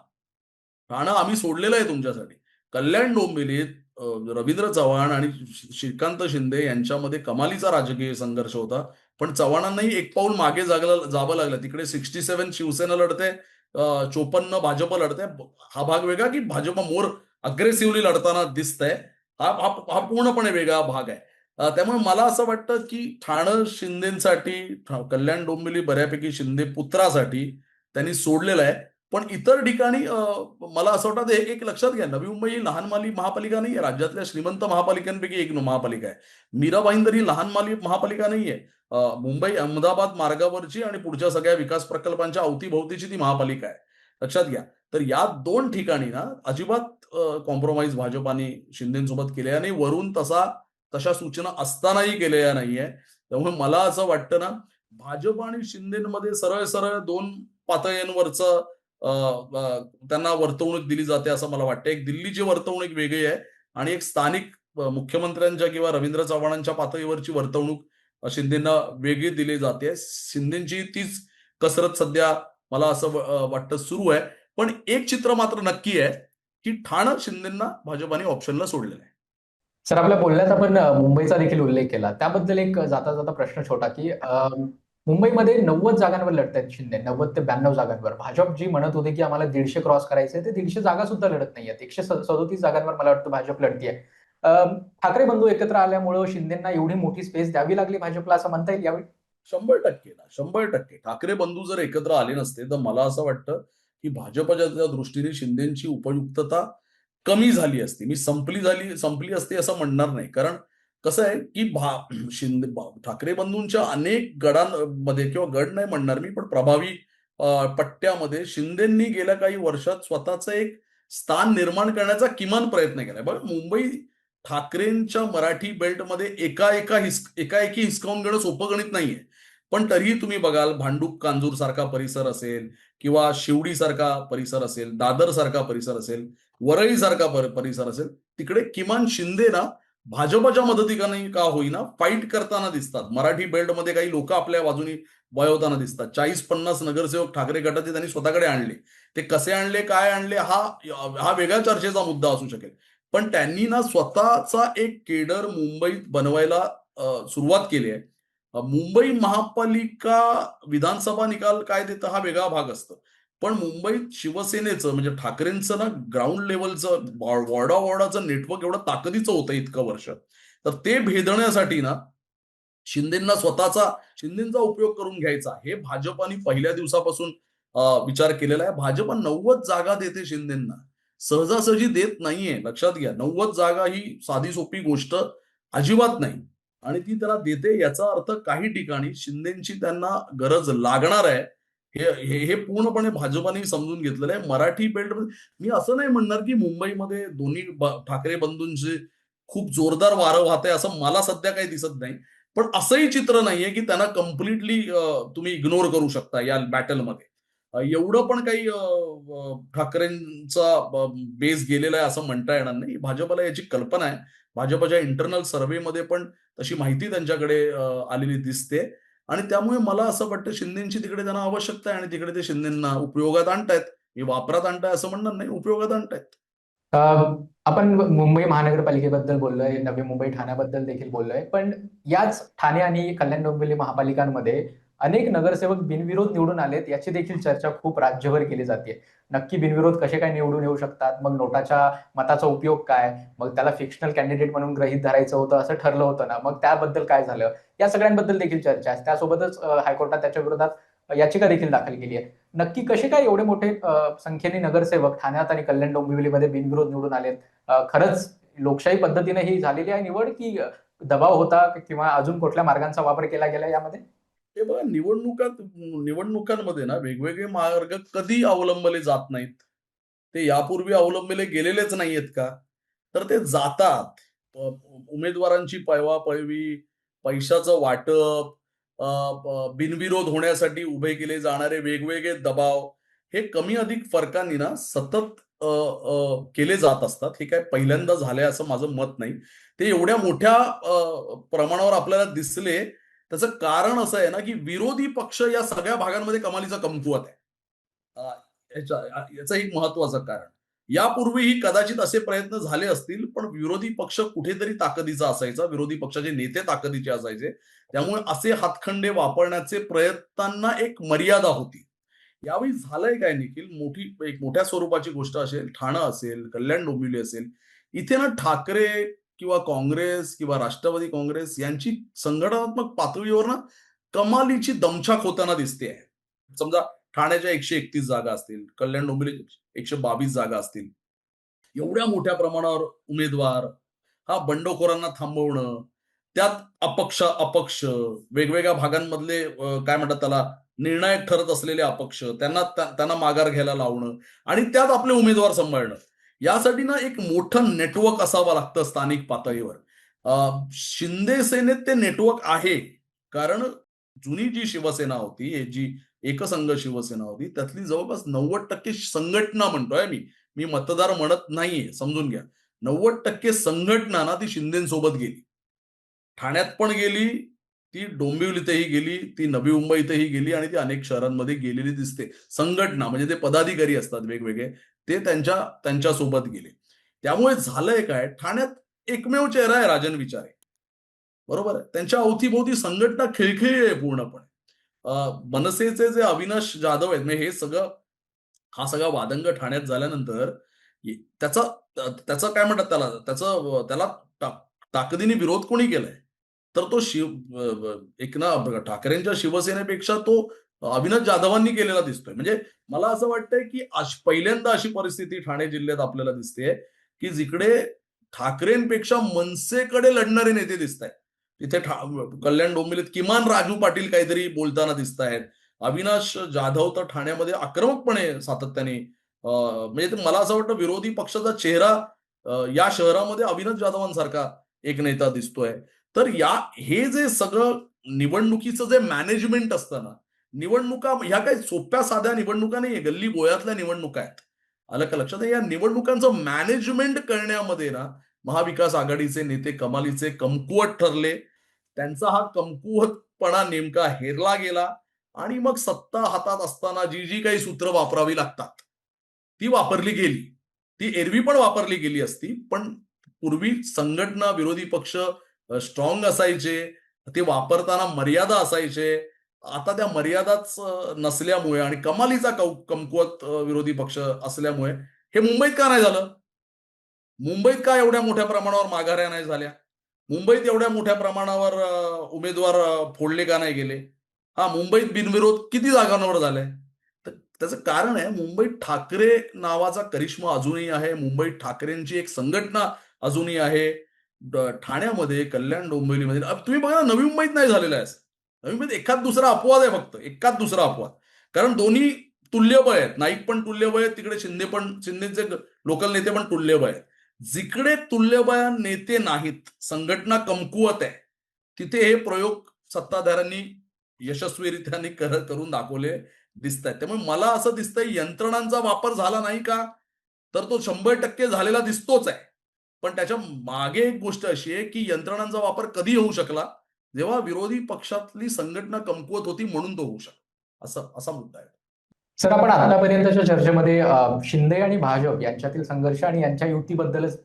ठाणं आम्ही सोडलेलं आहे तुमच्यासाठी. कल्याण डोंबिवलीत रवींद्र चव्हाण आणि श्रीकांत शिंदे यांच्यामध्ये कमालीचा राजकीय संघर्ष होता. पण चव्हाणांनाही एक पाऊल मागे जावं लागलं. तिकडे 67 शिवसेना लढते, 54 भाजप लढते. हा भाग वेगळा की भाजप मोर अग्रेसिव्हली लढताना दिसतंय. हा हा हा पूर्णपणे वेगळा भाग आहे. त्यामुळे मला असं वाटतं की ठाणं शिंदेसाठी, कल्याण डोंबिवली बऱ्यापैकी शिंदे पुत्रासाठी त्यांनी सोडलेलं आहे. पण इतर ठिकाणी मला असं वाटतं एक एक लक्षात घ्या, नवी मुंबई ही लहान महापालिका नाहीये. राज्यातल्या श्रीमंत महापालिकांपैकी एक महापालिका आहे. मीरा भाईंदर ही लहान महापालिका नाहीये. मुंबई अहमदाबाद मार्गावरची आणि पुढच्या सगळ्या विकास प्रकल्पांच्या अवतीभोवतीची ती महापालिका आहे. लक्षात घ्या. तर या 2 ठिकाणी ना अजिबात कॉम्प्रोमाइज भाजपाने शिंदेसोबत केलेला नाही. वरून तशा सूचना असतानाही केलेल्या नाहीये. त्यामुळे मला असं वाटतं ना, भाजप आणि शिंदेमध्ये सरळ सरळ 2 पातळ्यांवरचं त्यांना वर्तवणूक दिली जाते असं मला वाटतं. एक दिल्लीची वर्तवणूक वेगळी आहे आणि एक स्थानिक मुख्यमंत्र्यांच्या किंवा रवींद्र चव्हाणांच्या पातळीवरची वर्तवणूक शिंदेना वेगळी दिली जाते. शिंदेची तीच कसरत सध्या मला असं वाटतं सुरू आहे. पण एक चित्र मात्र नक्की आहे, की ठाणं शिंदेना भाजपाने ऑप्शनला सोडलेलं आहे. सर, आपल्या बोलण्यात आपण मुंबईचा देखील उल्लेख केला. त्याबद्दल एक जाता जाता प्रश्न छोटा, की मुंबईमध्ये 90 जागांवर लढतायत शिंदे, 90 ते 92 जागांवर. भाजप जी म्हणत होते की आम्हाला 150 क्रॉस करायचे, ते 150 जागा सुद्धा लढत नाहीयेत. 137 जागांवर मला वाटतं भाजप लढतीये. ठाकरे बंधू एकत्र आल्यामुळं शिंदेना एवढी मोठी स्पेस द्यावी लागली भाजपला, असं म्हणता येईल यावेळी? 100% ना, 100%. ठाकरे बंधू जर एकत्र आले नसते, तर मला असं वाटतं, की भाजपच्या त्या दृष्टीने शिंदेची उपयुक्तता कमी झाली असती. मी संपली असती असं म्हणणार नाही. कारण कसं आहे, की ठाकरे बंधूंच्या अनेक गडांमध्ये किंवा गड नाही म्हणणार मी, पण प्रभावी पट्ट्यामध्ये शिंदेंनी गेल्या काही वर्षात स्वतःचं एक स्थान निर्माण करण्याचा किमान प्रयत्न केलाय. बरं, मुंबई ठाकरेंच्या मराठी बेल्टमध्ये एकाएकी हिसकावून घेणं सोपं गणित नाहीये. पण तरीही तुम्ही बघाल भांडूप कांजूर सारखा परिसर असेल किंवा शिवडी सारखा परिसर असेल, दादर सारखा परिसर असेल, वरळी सारखा परिसर असेल, तिकडे किमान शिंदे ना भाजपच्या मदतीने का होईना फाईट करताना दिसतात. मराठी बेल्टमध्ये काही लोक आपल्या बाजूनी वळवताना दिसतात. 40-50 नगरसेवक ठाकरे गटाचे त्यांनी स्वतःकडे आणले. ते कसे आणले, काय आणले, हा हा वेगळ्या चर्चेचा मुद्दा असू शकेल. पण त्यांनी ना स्वतःचा एक केडर मुंबईत बनवायला सुरुवात केली आहे. मुंबई महापालिका विधानसभा निकाल काय देतं हा वेगळा भाग असतो. पण मुंबईत शिवसेनेचं म्हणजे ठाकरेंचं ना ग्राउंड लेव्हलचं वॉर्डाचं नेटवर्क एवढं ताकदीचं होतं इतकं वर्ष. तर ते भेदण्यासाठी ना शिंदेचा उपयोग करून घ्यायचा हे भाजपाने पहिल्या दिवसापासून विचार केलेला आहे. भाजप 90 जागा देते शिंदेना. सहजासहजी देत नाहीये. लक्षात घ्या. 90 जागा ही साधी सोपी गोष्ट अजिबात नाही. आणि ती त्याला देते याचा अर्थ काही ठिकाणी शिंदेची त्यांना गरज लागणार आहे. हे पूर्णपणे भाजपाने समजून घेतलेलं आहे. मराठी बेल्टमध्ये मी असं नाही म्हणणार, की मुंबईमध्ये दोन्ही ठाकरे बंधूंचे खूप जोरदार वारं वाहतंय असं मला सध्या काही दिसत नाही. पण असंही चित्र नाहीये, की त्यांना कंप्लिटली तुम्ही इग्नोर करू शकता या बॅटलमध्ये. एवढं पण काही ठाकरेंचा बेस गेलेला आहे असं म्हणता येणार नाही. भाजपला याची कल्पना आहे. भाजपच्या इंटरनल सर्व्हेमध्ये पण तशी माहिती त्यांच्याकडे आलेली दिसते आणि त्यामुळे मला असं वाटतं शिंदेची तिकडे त्यांना आवश्यकता आहे आणि तिकडे ते शिंदेना उपयोगात आणतायत. हे वापरात आणताय असं म्हणणार नाही, उपयोगात आणतायत. अ, आपण मुंबई महानगरपालिकेबद्दल बोललोय, नवी मुंबई ठाण्याबद्दल देखील बोललोय. पण याच ठाणे आणि कल्याण डोंबिवली महापालिकांमध्ये अनेक नगरसेवक बिनविरोध निवडून आलेत, याची देखील चर्चा खूप राज्यभर केली जाते. नक्की बिनविरोध कसे काय निवडून येऊ शकतात? मग नोटाच्या मताचा उपयोग काय? मग त्याला फिक्शनल कॅन्डिडेट म्हणून गृहीत धरायचं होतं असं ठरलं होतं ना? मग त्याबद्दल काय झालं? या सगळ्यांबद्दल देखील चर्चा आहे. त्यासोबतच हायकोर्टात त्याच्या विरोधात याचिका देखील दाखल केली आहे. नक्की कसे काय एवढे मोठे संख्येने नगरसेवक ठाण्यात आणि कल्याण डोंबिवलीमध्ये बिनविरोध निवडून आलेत? खरंच लोकशाही पद्धतीने ही झालेली आहे निवड, की दबाव होता किंवा अजून कुठल्या मार्गांचा वापर केला गेला यामध्ये? हे बघा निवडणुकांमध्ये ना वेगवेगळे मार्ग कधी अवलंबले जात नाहीत. ते यापूर्वी अवलंबले गेलेलेच नाहीयेत का? तर ते जातात. उमेदवारांची पळवापळवी, पैशाचं वाटप, बिनविरोध होण्यासाठी उभे केले जाणारे वेगवेगळे दबाव, हे कमी अधिक फरकांनी ना सतत केले जात असतात. हे काय पहिल्यांदा झालंय असं माझं मत नाही. ते एवढ्या मोठ्या प्रमाणावर आपल्याला दिसले, त्याचं कारण असं आहे ना, की विरोधी पक्ष या सगळ्या भागांमध्ये कमालीचा कमकुवत आहे. अ, याचं एक महत्वाचं कारण. यापूर्वीही कदाचित असे प्रयत्न झाले असतील, पण विरोधी पक्ष कुठेतरी ताकदीचा असायचा. विरोधी पक्षाचे नेते ताकदीचे असायचे. त्यामुळे असे हातखंडे वापरण्याचे प्रयत्नांना एक मर्यादा होती. यावेळी झालंय काय निखिल, एक मोठ्या स्वरूपाची गोष्ट असेल, ठाणं असेल, कल्याण डोंबिवली असेल. इथे ना ठाकरे किंवा काँग्रेस किंवा राष्ट्रवादी काँग्रेस यांची संघटनात्मक पातळीवर ना कमालीची दमछाक होताना दिसतेय. समजा ठाण्याच्या 131 जागा असतील, कल्याण डोंबिवली 122 जागा असतील. एवढ्या मोठ्या प्रमाणावर उमेदवार, बंडखोरांना थांबवणं, त्यात अपक्ष, वेगवेगळ्या भागांमधले काय म्हणतात त्याला, निर्णायक ठरत असलेले अपक्ष, त्यांना माघार घ्यायला लावणं आणि त्यात आपले उमेदवार सांभाळणं. यासाठी ना एक मोठं नेटवर्क असावं लागतं स्थानिक पातळीवर. शिंदे सेनेत ते नेटवर्क आहे. कारण जुनी जी शिवसेना होती, हे जी एकसंघ शिवसेना होती, त्यातली जवळपास 90% संघटना म्हणतोय मी. मी मतदार म्हणत नाहीये, समजून घ्या. 90% संघटना ना ती शिंदेसोबत गेली. ठाण्यात पण गेली, ती डोंबिवलीतही गेली, ती नवी मुंबईतही गेली आणि ती अनेक शहरांमध्ये गेलेली दिसते. संघटना म्हणजे ते पदाधिकारी असतात वेगवेगळे, ते त्यांच्यासोबत गेले. त्यामुळे झालंय काय, ठाण्यात एकमेव चेहरा आहे राजन विचारे. बरोबर आहे. त्यांच्या अवतीभोवती संघटना खिळखिळी आहे पूर्णपणे. मनसेचे जे अविनाश जाधव आहेत, म्हणजे हा सगळा वादंग ठाण्यात झाल्यानंतर त्याचा त्याचं काय म्हणतात त्याला, त्याला ता ताकदीने विरोध कोणी केलाय? तर तो एक ना ठाकरेंच्या शिवसेनेपेक्षा तो अविनाश जाधवांनी केलेला दिसतोय. म्हणजे मला असं वाटतंय, की पहिल्यांदा अशी परिस्थिती ठाणे जिल्ह्यात आपल्याला दिसतेय, की जिकडे ठाकरेंपेक्षा मनसेकडे लढणारे नेते दिसतायत. तिथे कल्याण डोंबिवलीत किमान राजू पाटील काहीतरी बोलताना दिसतायत. अविनाश जाधव तर ठाण्यामध्ये आक्रमकपणे सातत्याने म्हणजे ते मला असं वाटतं विरोधी पक्षाचा चेहरा या शहरामध्ये अविनाश जाधवांसारखा एक नेता दिसतोय. तर हे जे सगळं निवडणुकीचं जे मॅनेजमेंट असतं ना, निवडणुका ह्या काही सोप्या साध्या निवडणुका नाहीये, गल्ली बोळातल्या निवडणुका आहेत. आलं का लक्षात? या निवडणुकांचं मॅनेजमेंट करण्यामध्ये ना, महाविकास आघाडीचे नेते कमालीचे कमकुवत ठरले. त्यांचा हा कमकुवतपणा नेमका हेरला गेला आणि मग सत्ता हातात असताना जी काही सूत्र वापरावी लागतात, ती वापरली गेली. ती एरवी पण वापरली गेली असती, पण पूर्वी संघटना, विरोधी पक्ष स्ट्राँग असायचे. ते वापरताना मर्यादा असायचे. आता त्या मर्यादाच नसल्यामुळे आणि कमालीचा कमकुवत विरोधी पक्ष असल्यामुळे हे मुंबईत का नाही झालं? मुंबईत का एवढ्या मोठ्या प्रमाणावर माघाऱ्या नाही झाल्या? मुंबईत एवढ्या मोठ्या प्रमाणावर उमेदवार फोडले का नाही गेले? मुंबईत बिनविरोध किती जागांवर झालंय? तर त्याचं कारण आहे मुंबईत ठाकरे नावाचा करिश्मा अजूनही आहे. मुंबईत ठाकरेंची एक संघटना अजूनही आहे. ठाण्यामध्ये, कल्याण डोंबिवलीमध्ये तुम्ही बघा ना, नवी मुंबईत नाही झालेलं आहे असं. नवी मुंबईत एखाद दुसरा अपवाद आहे फक्त. एखाद दुसरा अपवाद. कारण दोन्ही तुल्यबळ आहेत. नाईक पण तुल्यबळ आहेत, तिकडे शिंदेचे लोकल नेते पण तुल्यबळ आहेत. जिकडे तुल्यबळ नेते नाहीत, संघटना कमकुवत आहे, तिथे हे प्रयोग सत्ताधाऱ्यांनी यशस्वीरित्याने करून दाखवले दिसतायत. त्यामुळे मला असं दिसतंय यंत्रणांचा वापर झाला नाही का? तर तो 100% झालेला दिसतोच आहे. पण त्याच्या मागे एक गोष्ट अशी आहे, की यंत्रणांचा वापर कधी होऊ शकला? जेव्हा विरोधी पक्षातली संघटना कमकुवत होती म्हणून तो होऊ शकला. असा मुद्दा आहे. सर, आपण आतापर्यंतच्या चर्चेमध्ये शिंदे आणि भाजप यांच्यातील संघर्ष आणि यांच्या युतीबद्दलच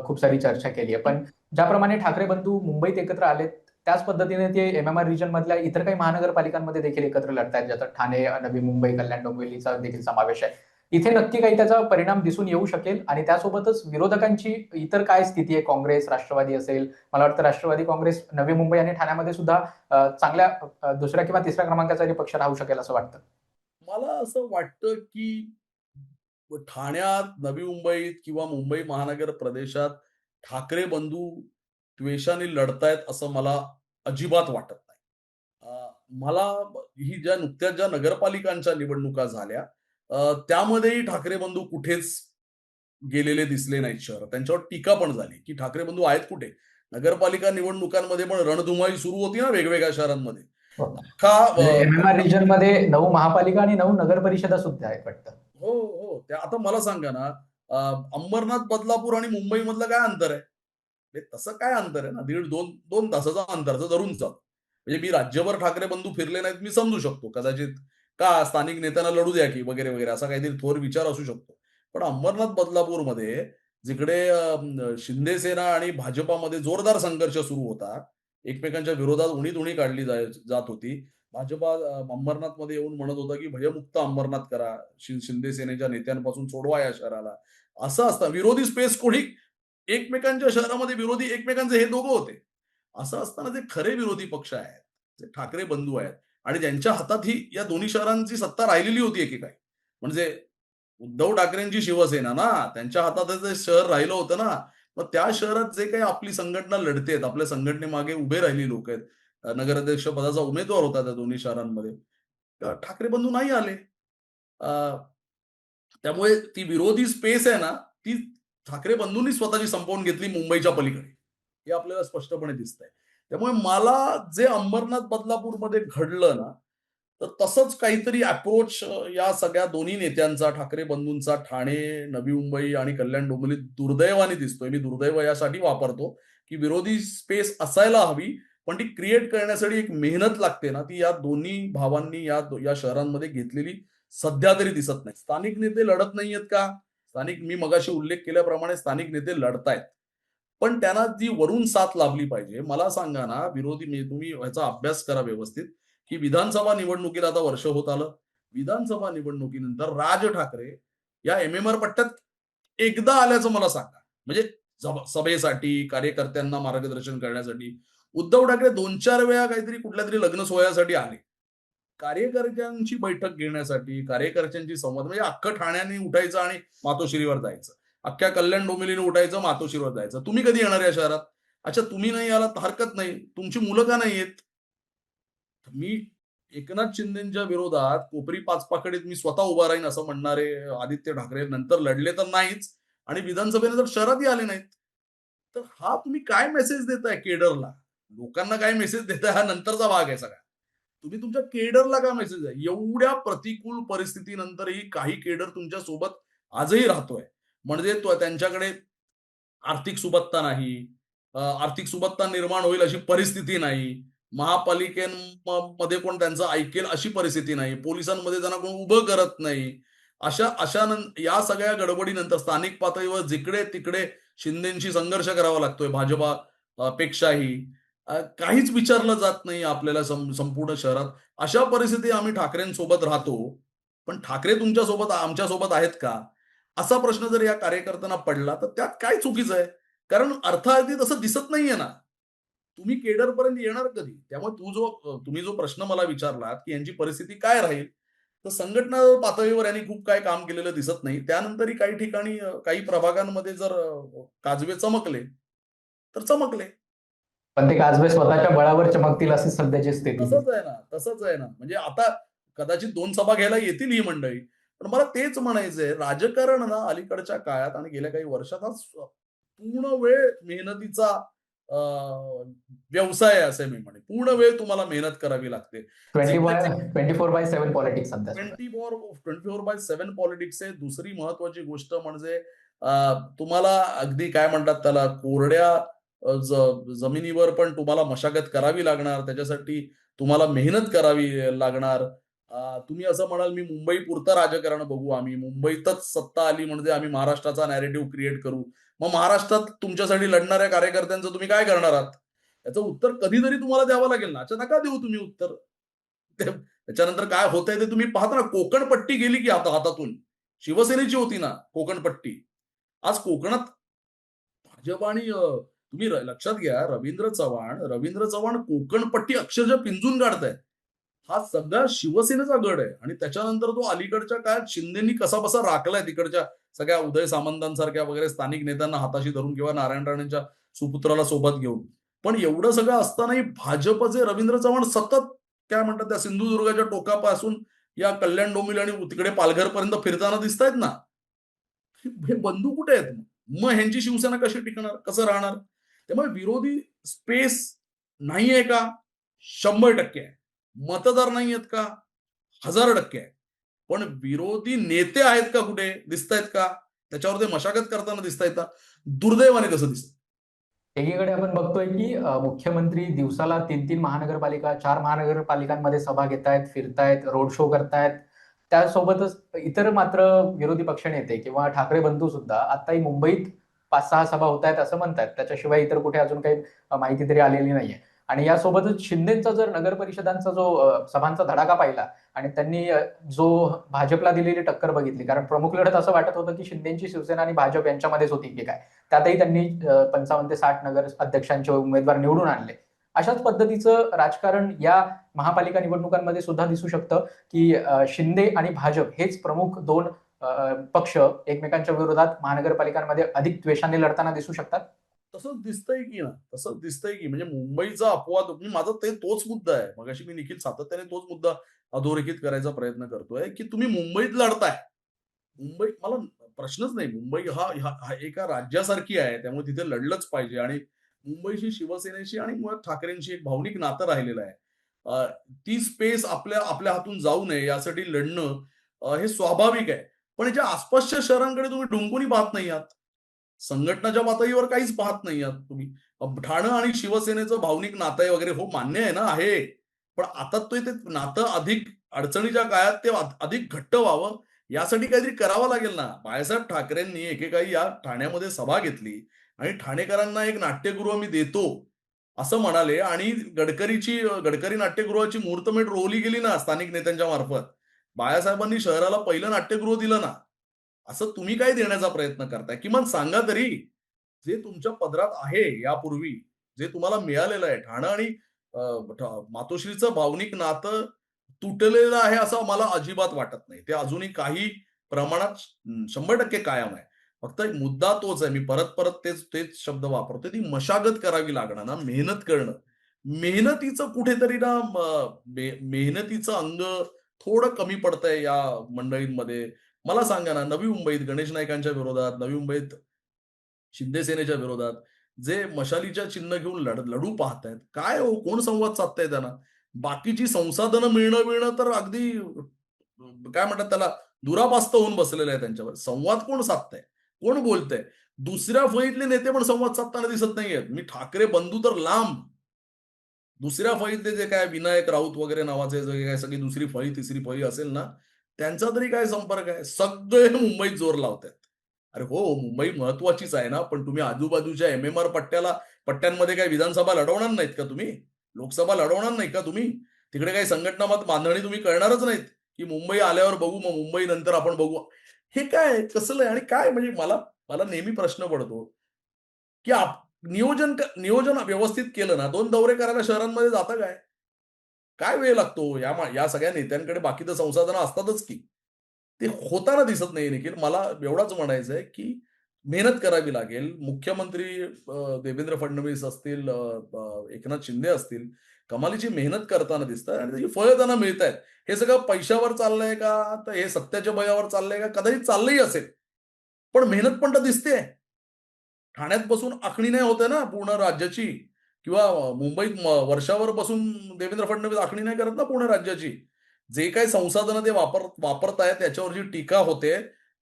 खूप सारी चर्चा केली आहे. पण ज्याप्रमाणे ठाकरे बंधू मुंबईत एकत्र आलेत, त्याच पद्धतीने ते एमएमआर रिजन मधल्या इतर काही महानगरपालिकांमध्ये देखील एकत्र लढतायत, ज्यात ठाणे, नवी मुंबई, कल्याण डोंबिवलीचा देखील समावेश आहे. इथे नक्की काही त्याचा परिणाम दिसून येऊ शकेल आणि त्यासोबतच विरोधकांची इतर काय स्थिती आहे, काँग्रेस, राष्ट्रवादी असेल. मला वाटतं राष्ट्रवादी काँग्रेस नवी मुंबई आणि ठाण्यामध्ये सुद्धा चांगल्या दुसऱ्या किंवा तिसऱ्या क्रमांकाचा पक्ष राहू शकेल असं वाटतं. मला असं वाटतं, की ठाण्यात, नवी मुंबईत किंवा मुंबई महानगर प्रदेशात ठाकरे बंधू द्वेषाने लढतायत असं मला अजिबात वाटत नाही. मला ही नुकत्याच ज्या नगरपालिकांच्या निवडणुका झाल्या, त्यामध्येही ठाकरे बंधू कुठेच गेलेले दिसले नाहीत शहरात. त्यांच्यावर टीका पण झाली, की ठाकरे बंधू आहेत कुठे? नगरपालिका निवडणुकांमध्ये पण रणधुमाळी सुरू होती ना वेगवेगळ्या शहरांमध्ये. हो. अख्खा म्हणजे एमएमआर रिजनमध्ये 9 महापालिका आणि 9 नगरपरिषदा सुद्धा आहेत वाटतं. हो, हो. त्या आता मला सांगा ना, अ, अंबरनाथ, बदलापूर आणि मुंबईमधलं काय अंतर आहे? म्हणजे तसं काय अंतर आहे ना, 2 तासाचं अंतर असं धरून चाल. म्हणजे मी राज्यभर ठाकरे बंधू फिरले नाहीत मी समजू शकतो. कदाचित का स्थानिक नेत्यांना लढू द्या की वगैरे, वगैरे असा काहीतरी थोर विचार असू शकतो. पण अंबरनाथ, बदलापूरमध्ये जिकडे शिंदे सेना आणि भाजपामध्ये जोरदार संघर्ष सुरू होता. एकमेकांच्या विरोधात उणी-तुणी काढली जात होती. भाजपा अंबरनाथमध्ये येऊन म्हणत होता, की भयमुक्त अंबरनाथ करा. शिंदे सेनेच्या नेत्यांपासून सोडवा या शहराला. असं असतं विरोधी स्पेस कोणी एकमेकांच्या शहरामध्ये विरोधी एकमेकांचे हे दोघं होते. असं असताना जे खरे विरोधी पक्ष आहेत, जे ठाकरे बंधू आहेत आणि ज्यांच्या हातात ही या दोन्ही शहरांची सत्ता राहिलेली होती एकेकाळी. म्हणजे उद्धव ठाकरेंची शिवसेना ना, त्यांच्या हातात ते शहर राहिलं होतं ना. मग त्या शहरात जे काही आपली संघटना लढतेत, आपल्या संघटनेमागे उभे राहिलेली लोक आहेत. नगराध्यक्ष पदाचा उमेदवार होता त्या दोन्ही शहरांमध्ये. ठाकरे बंधू नाही आले. अ, त्यामुळे ती विरोधी स्पेस आहे ना, ती ठाकरे बंधूंनी स्वतःची संपवून घेतली मुंबईच्या पलीकडे. हे आपल्याला स्पष्टपणे दिसतंय. त्यामुळे मला जे अंबरनाथ, बदलापूरमध्ये घडलं ना, तर तसंच काहीतरी अप्रोच या सगळ्या दोन्ही नेत्यांचा, ठाकरे बंधूंचा ठाणे, नवी मुंबई आणि कल्याण डोंबिवलीत दुर्दैवाने दिसतोय. मी दुर्दैव यासाठी वापरतो, की विरोधी स्पेस असायला हवी, पण ती क्रिएट करण्यासाठी एक मेहनत लागते ना, ती या दोन्ही भावांनी या शहरांमध्ये घेतलेली सध्या तरी दिसत नाही. स्थानिक नेते लढत नाहीयेत का? मी मगाशी उल्लेख केल्याप्रमाणे स्थानिक नेते लढतायत. पण त्यांना जी वरून साथ लाभली पाहिजे. मला सांगा ना, तुम्ही ह्याचा अभ्यास करा व्यवस्थित, की विधानसभा निवडणुकीला आता वर्ष होत आलं. विधानसभा निवडणुकीनंतर राज ठाकरे या एम-एम-आर पट्ट्यात एकदा आल्याचं मला सांगा. म्हणजे सभेसाठी, कार्यकर्त्यांना मार्गदर्शन करण्यासाठी. उद्धव ठाकरे 2-4 वेळा काहीतरी कुठल्यातरी लग्न सोहळ्यासाठी आले. कार्यकर्त्यांची बैठक घेण्यासाठी, कार्यकर्त्यांशी संवाद म्हणजे अख्खं ठाण्याने उठायचं आणि मातोश्रीवर जायचं. अख्ख्या कल्याण डोंबिवलीने उठायचं, मातोश्रीवर जायचं. तुम्ही कधी येणार या शहरात? अच्छा तुम्ही नाही आलात हरकत नाही. तुमची मुलं का नाही येत? मी एकनाथ शिंदेच्या विरोधात कोपरी पाचपाखडीत मी स्वतः उभा राहीन असं म्हणणारे आदित्य ठाकरे नंतर लढले तर नाहीच आणि विधानसभेनंतर शहरातही आले नाहीत. तर हा तुम्ही काय मेसेज देताय केडरला? लोकांना काय मेसेज देताय हा नंतरचा भाग आहे सगळा. तुम्ही तुमच्या केडरला काय मेसेज आहे? एवढ्या प्रतिकूल परिस्थितीनंतरही काही केडर तुमच्या सोबत आजही राहतोय. म्हणजे त्यांच्याकडे आर्थिक सुबत्ता नाही. आर्थिक सुबत्ता निर्माण होईल अशी परिस्थिती नाही. मध्ये कोण त्यांचं ऐकेल अशी परिस्थिती नाही. पोलिसांमध्ये त्यांना कोण उभं करत नाही. या सगळ्या गडबडीनंतर स्थानिक पातळीवर जिकडे-तिकडे शिंदेशी संघर्ष करावा लागतोय भाजपा पेक्षाही. काहीच विचारलं जात नाही आपल्याला संपूर्ण शहरात. अशा परिस्थितीत आम्ही ठाकरेंसोबत राहतो. पण ठाकरे तुमच्यासोबत आमच्यासोबत आहेत का? असा प्रश्न जर या कार्यकर्त्यांना पडला, तर त्यात काय चुकीचं आहे? कारण अर्थार्थी तसं दिसत नाहीये ना. तुम्ही केडरपर्यंत येणार कधी? त्यामुळे तुम्ही जो प्रश्न मला विचारलात, की यांची परिस्थिती काय राहील? तर संघटना पातळीवर यांनी खूप काय काम केलेलं दिसत नाही. त्यानंतरही काही ठिकाणी काही प्रभागांमध्ये जर काजवे चमकले, तर चमकले. पण ते काजवे स्वतःच्या बळावर चमकतील अशी सध्याची स्थिती तसंच दिसते. आहे ना, तसंच आहे ना. म्हणजे आता कदाचित 2 सभा घ्यायला येतील ही मंडळी. पण मला तेच म्हणायचंय, राजकारण ना अलीकडच्या काळात आणि गेल्या काही वर्षात हा पूर्ण वेळ मेहनतीचा अ, व्यवसाय आहे असं मी म्हणेन. पूर्ण वेळ तुम्हाला मेहनत करावी लागते. जिकडे 24/7 पॉलिटिक्स सध्या सुरू आहे. 24/7 पॉलिटिक्स आहे. दुसरी महत्त्वाची गोष्ट म्हणजे तुम्हाला अगदी काय म्हणतात त्याला कोरड्या जमिनीवर पण तुम्हाला मशागत करावी लागणार. त्याच्यासाठी तुम्हाला मेहनत करावी लागणार. तुम्ही असं म्हणाल, "मी मुंबईपुरतं राजकारण बघू आम्ही. मुंबईतच सत्ता आली म्हणजे आम्ही महाराष्ट्राचा नॅरेटिव्ह क्रिएट करू." मग महाराष्ट्रात तुमच्यासाठी लढणाऱ्या कार्यकर्त्यांचं तुम्ही काय करणार आहात? याचं उत्तर कधीतरी तुम्हाला द्यावं लागेल ना. अच्छा नका देऊ तुम्ही उत्तर. त्याच्यानंतर काय होतंय ते तुम्ही पाहता ना. कोकण पट्टी गेली की हातातून. शिवसेनेची होती ना कोकण पट्टी. आज कोकणात भाजप आणि तुम्ही लक्षात घ्या रवींद्र चव्हाण कोकण पट्टी अक्षरशः पिंजून काढतायत. हा सगळा शिवसेनेचा गड आहे आणि त्याच्यानंतर तो अलीकडच्या काळात शिंदेनी कसाबसा राखलाय तिकडच्या सगळ्या उदय सामंतांसारख्या वगैरे स्थानिक नेत्यांना हाताशी धरून किंवा नारायण राणेंच्या सुपुत्राला सोबत घेऊन. पण एवढं सगळं असतानाही भाजपचे रवींद्र चव्हाण सतत काय म्हणतात त्या सिंधुदुर्गाच्या टोकापासून या कल्याण डोंबिवली आणि तिकडे पालघरपर्यंत फिरताना दिसतायत ना. हे बंधू कुठे आहेत? मग ह्यांची शिवसेना कशी टिकणार? कसं राहणार? त्यामुळे विरोधी स्पेस नाहीये का? 100% आहे. मतदार नाहीयेत का? 1000% आहे. पण विरोधी नेते आहेत का कुठे? दिसतायत का? त्याच्यावर ते मशागत करताना दिसतायत का? दुर्दैवाने तसं दिसतं. एकीकडे आपण बघतोय की मुख्यमंत्री दिवसाला 3-3 महानगरपालिका, 4 महानगरपालिकांमध्ये सभा घेतायत, फिरतायत, रोड शो करतायत. त्यासोबतच इतर मात्र विरोधी पक्षनेते किंवा ठाकरे बंधू सुद्धा आताही मुंबईत 5-6 सभा होत आहेत असं म्हणतायत. त्याच्याशिवाय इतर कुठे अजून काही माहिती तरी आलेली नाहीये. आणि यासोबतच शिंदेचा जर नगर परिषदांचा जो सभांचा धडाका पाहिला आणि त्यांनी जो भाजपला दिलेली टक्कर बघितली, कारण प्रमुख लढत असं वाटत होतं की शिंदेची शिवसेना आणि भाजप यांच्यामध्येच होती की काय. त्यातही त्यांनी 55 ते 60 नगर अध्यक्षांचे उमेदवार निवडून आणले. अशाच पद्धतीचं राजकारण या महापालिका निवडणुकांमध्ये सुद्धा दिसू शकतं की शिंदे आणि भाजप हेच प्रमुख दोन पक्ष एकमेकांच्या विरोधात महानगरपालिकांमध्ये अधिक द्वेषाने लढताना दिसू शकतात. तसंच दिसतंय की ना, तसंच दिसतंय की म्हणजे मुंबईचा अपवाद माझा तोच मुद्दा आहे. मगाशी मी निखिल सातत्याने तोच मुद्दा अधोरेखित करायचा प्रयत्न करतोय, की तुम्ही मुंबईत लढताय. मुंबई मला प्रश्नच नाही. मुंबई हा हा हा एका राज्यासारखी आहे. त्यामुळे तिथे लढलंच पाहिजे आणि मुंबईशी, शिवसेनेशी आणि मुळात ठाकरेंशी एक भावनिक नातं राहिलेलं आहे. अ, ती स्पेस आपल्या आपल्या हातून जाऊ नये यासाठी लढणं हे स्वाभाविक आहे. पण याच्या आसपासच्या शहरांकडे तुम्ही डुंकूनही पाहत नाही आहात. संघटनाच्या पातळीवर काहीच पाहत नाही आहात तुम्ही. ठाणं आणि शिवसेनेचं भावनिक नातं आहे वगैरे हो मान्य आहे ना, आहे. पण आता ते नातं अधिक अडचणीच्या काळात ते अधिक घट्ट व्हावं यासाठी काहीतरी करावं लागेल ना. बाळासाहेब ठाकरेंनी एकेकाळी या ठाण्यामध्ये सभा घेतली आणि ठाणेकरांना एक नाट्यगृह मी देतो, असं म्हणाले आणि गडकरी नाट्यगृहाची मुहूर्तमेढ रोवली गेली ना स्थानिक नेत्यांच्या मार्फत. बाळासाहेबांनी शहराला पहिलं नाट्यगृह दिलं ना. असं तुम्ही काय देण्याचा प्रयत्न करताय? किमान सांगा तरी. जे तुमच्या पदरात आहे यापूर्वी, जे तुम्हाला मिळालेलं आहे. ठाणं आणि मातोश्रीचं भावनिक नातं तुटलेलं आहे असं मला अजिबात वाटत नाही. ते अजूनही काही प्रमाणात 100% कायम आहे. फक्त एक मुद्दा तोच आहे. मी परत-परत तेच तेच शब्द वापरतोय. ती मशागत करावी लागणार ना, मेहनत करणं. मेहनतीचं कुठेतरी ना मेहनतीचं अंग थोडं कमी पडतंय या मंडळींमध्ये. मला सांगा ना, नवी मुंबईत गणेश नाईकांच्या विरोधात, नवी मुंबईत शिंदे सेनेच्या विरोधात जे मशालीच्या चिन्ह घेऊन लढू पाहतायत. काय हो, कोण संवाद साधताय त्यांना? बाकीची संसाधनं मिळणं-बिळणं तर अगदी काय म्हणतात त्याला दुरापास्त होऊन बसलेलं आहे त्यांच्यावर. संवाद कोण साधतंय? कोण बोलतंय? दुसऱ्या फळीतले नेते पण संवाद साधताना दिसत नाहीयेत. मी ठाकरे बंधू तर लांब. दुसऱ्या फळीतले जे काय विनायक राऊत वगैरे नावाचे जे काय सगळी दुसरी फळी, तिसरी फळी असेल ना, त्यांचा तरी काय संपर्क आहे? सगळे मुंबईत जोर लावतायत. अरे हो, मुंबई महत्वाचीच आहे ना, पण तुम्ही आजूबाजूच्या एम-एम-आर पट्ट्यांमध्ये काही विधानसभा लढवणार नाहीत का तुम्ही? लोकसभा लढवणार नाही का तुम्ही? तिकडे काही संघटना मत बांधणी तुम्ही करणारच नाहीत, की मुंबई आल्यावर बघू, मग मुंबई नंतर आपण बघू. हे काय कसलं आहे आणि काय म्हणजे मला मला नेहमी प्रश्न पडतो, की नियोजन व्यवस्थित केलं ना, 2 दौरे करायला शहरांमध्ये जाता काय? काय वेळ लागतो? या सगळ्या नेत्यांकडे बाकी तर संसाधनं असतातच की. ते होताना दिसत नाही निखिल. मला एवढाच म्हणायचं आहे, की मेहनत करावी लागेल. मुख्यमंत्री देवेंद्र फडणवीस असतील, एकनाथ शिंदे असतील, कमालीची मेहनत करताना दिसतात आणि त्याची फळं त्यांना मिळतायत. हे सगळं पैशावर चाललंय का? तर हे सत्याच्या बळावर चाललंय का? कदाचित चाललंही असेल. पण मेहनत पण तर दिसतेय. ठाण्यात बसून आखणी नाही होत ना पूर्ण राज्याची किंवा मुंबईत वर्षावर बसून देवेंद्र फडणवीस आखणी नाही करत ना पूर्ण राज्याची. जे काही संसाधनं ते वापरतायत त्याच्यावर जी टीका होते,